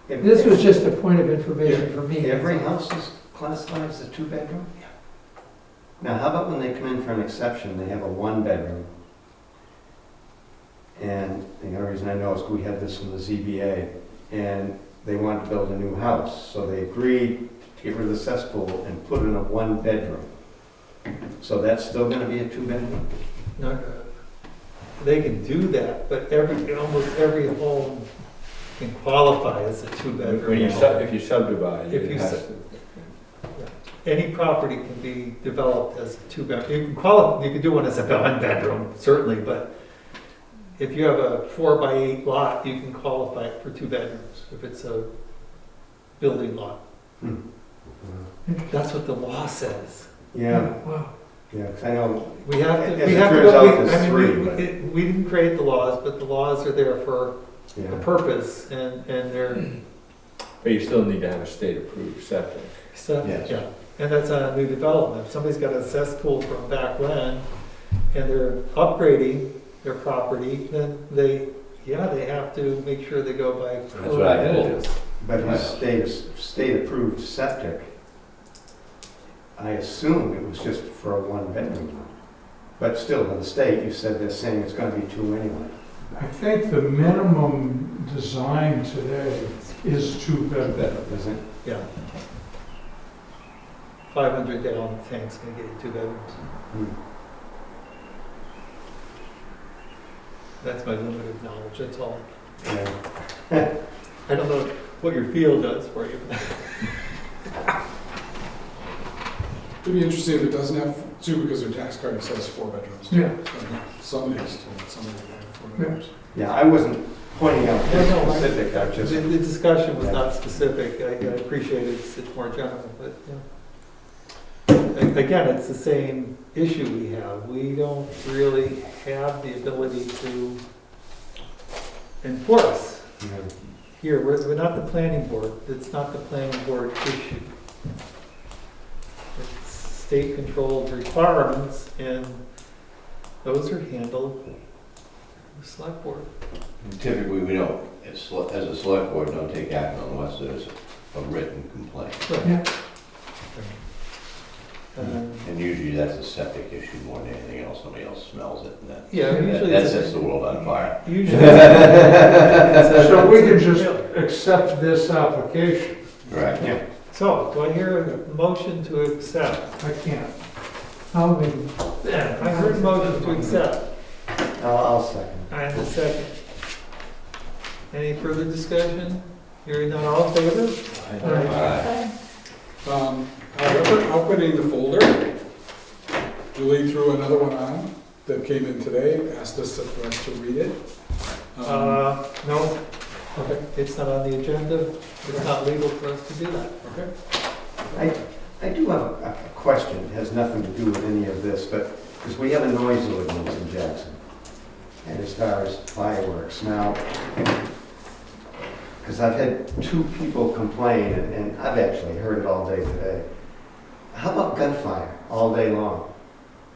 Speaker 6: This was just a point of information for me.
Speaker 8: Every house is classified as a 2-bedroom? Yeah. Now, how about when they come in for an exception, they have a 1-bedroom? And the only reason I know is we had this from the ZBA, and they wanted to build a new house, so they agreed to get rid of the cesspool and put in a 1-bedroom. So that's still gonna be a 2-bedroom?
Speaker 2: No, they can do that, but almost every home can qualify as a 2-bedroom.
Speaker 1: When you,
Speaker 2: home.
Speaker 1: if you subdivide,
Speaker 2: If
Speaker 1: it
Speaker 2: you
Speaker 1: has
Speaker 2: sub-
Speaker 1: to.
Speaker 2: Any property can be developed as a 2-bedroom. You can qualify, you can do one as a 1-bedroom, certainly, but if you have a 4x8 lot, you can qualify it for 2 bedrooms if it's a building lot. That's what the law says.
Speaker 8: Yeah,
Speaker 6: Wow.
Speaker 8: yeah, 'cause I know,
Speaker 2: We have to,
Speaker 8: As
Speaker 2: we
Speaker 8: it
Speaker 2: have to
Speaker 8: turns
Speaker 2: go,
Speaker 8: out, there's
Speaker 2: I
Speaker 8: three,
Speaker 2: mean,
Speaker 8: but-
Speaker 2: we didn't create the laws, but the laws are there for a
Speaker 8: yeah.
Speaker 2: purpose, and they're,
Speaker 1: But you still need to have a state-approved septic.
Speaker 2: so,
Speaker 7: Yes.
Speaker 2: yeah. And that's on a new development. If somebody's got a cesspool from back when, and they're upgrading their property, then they have to make sure they go by
Speaker 7: That's what I had to do.
Speaker 2: rules.
Speaker 8: But his state-approved septic, I assume it was just for a 1-bedroom. But still, in the state, you said they're saying it's gonna be 2 anyway.
Speaker 5: I think the minimum design today is 2 bedrooms.
Speaker 8: Is it?
Speaker 2: Yeah. 500-gallon tanks can get you 2 bedrooms.
Speaker 8: Hmm.
Speaker 2: That's my limited knowledge, that's all.
Speaker 8: Yeah.
Speaker 2: I don't know what your field does for you.
Speaker 4: It'd be interesting if it doesn't have 2 because their tax card says 4 bedrooms.
Speaker 6: Yeah.
Speaker 4: So, some is, some of them have 4 bedrooms.
Speaker 8: Yeah, I wasn't pointing out
Speaker 2: No, no, I-
Speaker 8: specific, I
Speaker 2: The
Speaker 8: just,
Speaker 2: the discussion was not specific, I appreciate it's more general, but, yeah. Again, it's the same issue we have. We don't really have the ability to enforce.
Speaker 8: you know,
Speaker 2: Here, we're not the planning board, it's not the planning board issue. It's state-controlled requirements, and those are handled by the select board.
Speaker 7: Typically, we don't, as a select board, don't take action unless there's a written complaint.
Speaker 6: Yeah,
Speaker 7: And usually that's a septic issue more than anything else. Somebody else smells it and that.
Speaker 2: Yeah, usually
Speaker 7: That
Speaker 2: it's
Speaker 7: sets the world on fire.
Speaker 2: Usually.
Speaker 5: So we can just accept this application.
Speaker 7: Correct.
Speaker 8: Yeah.
Speaker 2: So, do I hear a motion to accept?
Speaker 5: I can't.
Speaker 6: I'll make,
Speaker 2: Yeah, I heard a motion to accept.
Speaker 8: I'll second.
Speaker 2: And a second. Any further discussion? Hearing none, all in favor?
Speaker 7: Aye.
Speaker 4: I'll put it in the folder. Julie threw another one on that came in today, asked us for us to read it.
Speaker 2: No,
Speaker 4: Okay,
Speaker 2: it's not on the agenda. It's not legal for us to do that.
Speaker 4: okay.
Speaker 8: I do have a question, it has nothing to do with any of this, but, because we have a noise ordinance in Jackson, and as far as fireworks, now, because I've had 2 people complain, and I've actually heard it all day today. How about gunfire all day long?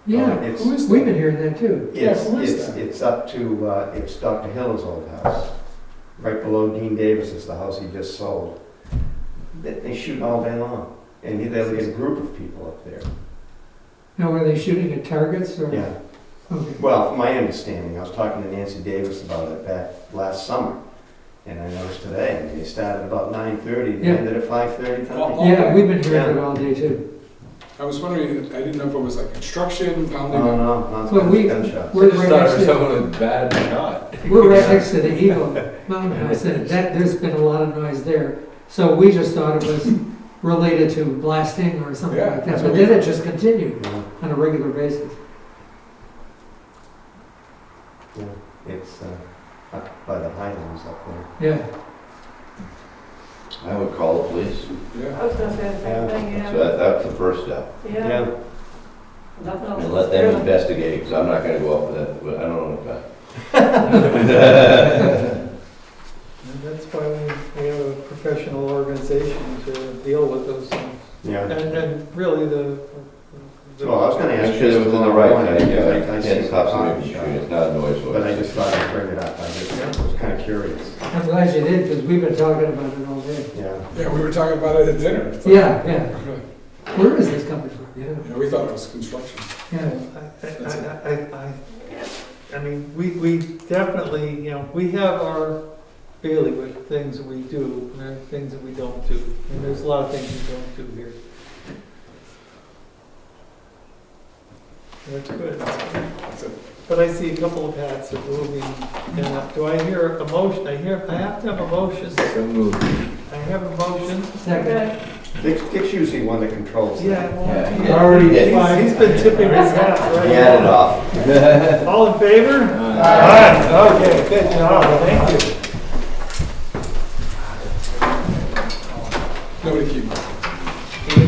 Speaker 6: yeah,
Speaker 8: It's-
Speaker 4: Who is
Speaker 6: we've
Speaker 4: that?
Speaker 6: been hearing that too.
Speaker 4: who is that?
Speaker 8: It's up to, it's Dr. Hill's old house, right below Dean Davis's, the house he just sold. They shoot all day long, and there'll be a group of people up there.
Speaker 6: Now, were they shooting at targets or?
Speaker 8: Yeah.
Speaker 6: Okay.
Speaker 8: Well, from my understanding, I was talking to Nancy Davis about it back last summer, and I noticed today, they started about 9:30, they
Speaker 6: Yeah.
Speaker 8: ended at 5:30
Speaker 4: All
Speaker 8: tonight.
Speaker 6: Yeah, we've been hearing it all day too.
Speaker 4: I was wondering, I didn't know if it was like construction,
Speaker 8: No,
Speaker 4: pounding.
Speaker 8: no,
Speaker 6: Well, we-
Speaker 8: gunshots.
Speaker 6: We're
Speaker 1: I just
Speaker 6: right
Speaker 1: thought
Speaker 6: next
Speaker 1: it was
Speaker 6: to,
Speaker 1: someone with bad shot.
Speaker 6: we're right next to the Eagle Mountain House, and there's been a lot of noise there. So we just thought it was related to blasting or something
Speaker 4: Yeah,
Speaker 6: like that,
Speaker 4: that's
Speaker 6: but
Speaker 4: what we
Speaker 6: then it
Speaker 4: thought.
Speaker 6: just continued
Speaker 8: Yeah,
Speaker 6: on a regular basis.
Speaker 8: yeah. It's up by the Highlands up there.
Speaker 6: Yeah,
Speaker 7: I would call the police.
Speaker 4: Yeah.
Speaker 3: I was gonna say the same thing,
Speaker 7: So that's the first step.
Speaker 3: yeah. Nothing else.
Speaker 7: And let them investigate, because I'm not gonna go up with that, but I don't know what
Speaker 2: And that's why we have a professional organization to deal with those things.
Speaker 8: Yeah.
Speaker 2: And really the.
Speaker 8: Well, I was gonna ask
Speaker 7: Make sure
Speaker 8: you
Speaker 7: it was in the
Speaker 8: tomorrow
Speaker 7: right
Speaker 8: morning,
Speaker 7: kind,
Speaker 8: because
Speaker 7: yeah.
Speaker 8: I see
Speaker 7: Can't stop somebody
Speaker 8: coffee
Speaker 7: from
Speaker 8: shop,
Speaker 7: shooting, it's not a noise
Speaker 8: but I
Speaker 7: ordinance.
Speaker 8: just thought I'd bring it up, I just was kind of curious.
Speaker 6: I'm glad you did, because we've been talking about it all day.
Speaker 8: Yeah.
Speaker 4: Yeah, we were talking about it at dinner. It's like-
Speaker 6: Yeah, yeah. Where is this coming from, you know?
Speaker 4: Yeah, we thought it was construction.
Speaker 6: Yeah,
Speaker 2: I mean, we definitely, you know, we have our bailiwick things that we do, and there are things that we don't do. And there's a lot of things we don't do here. That's good.
Speaker 4: That's it.
Speaker 2: But I see a couple of hats are moving. And do I hear a motion? I have to have a motion.
Speaker 1: So moved.
Speaker 2: I have a motion.
Speaker 6: second.
Speaker 3: Okay.
Speaker 8: Dick's usually one that controls that.
Speaker 2: Yeah, well,
Speaker 7: Yeah,
Speaker 2: he-
Speaker 7: yeah.
Speaker 5: Already
Speaker 7: Yeah.
Speaker 2: he's been tipping his hat right
Speaker 7: He had it off.
Speaker 2: now. All in favor? Aye. Okay, good job. Thank you.
Speaker 4: Nobody keep.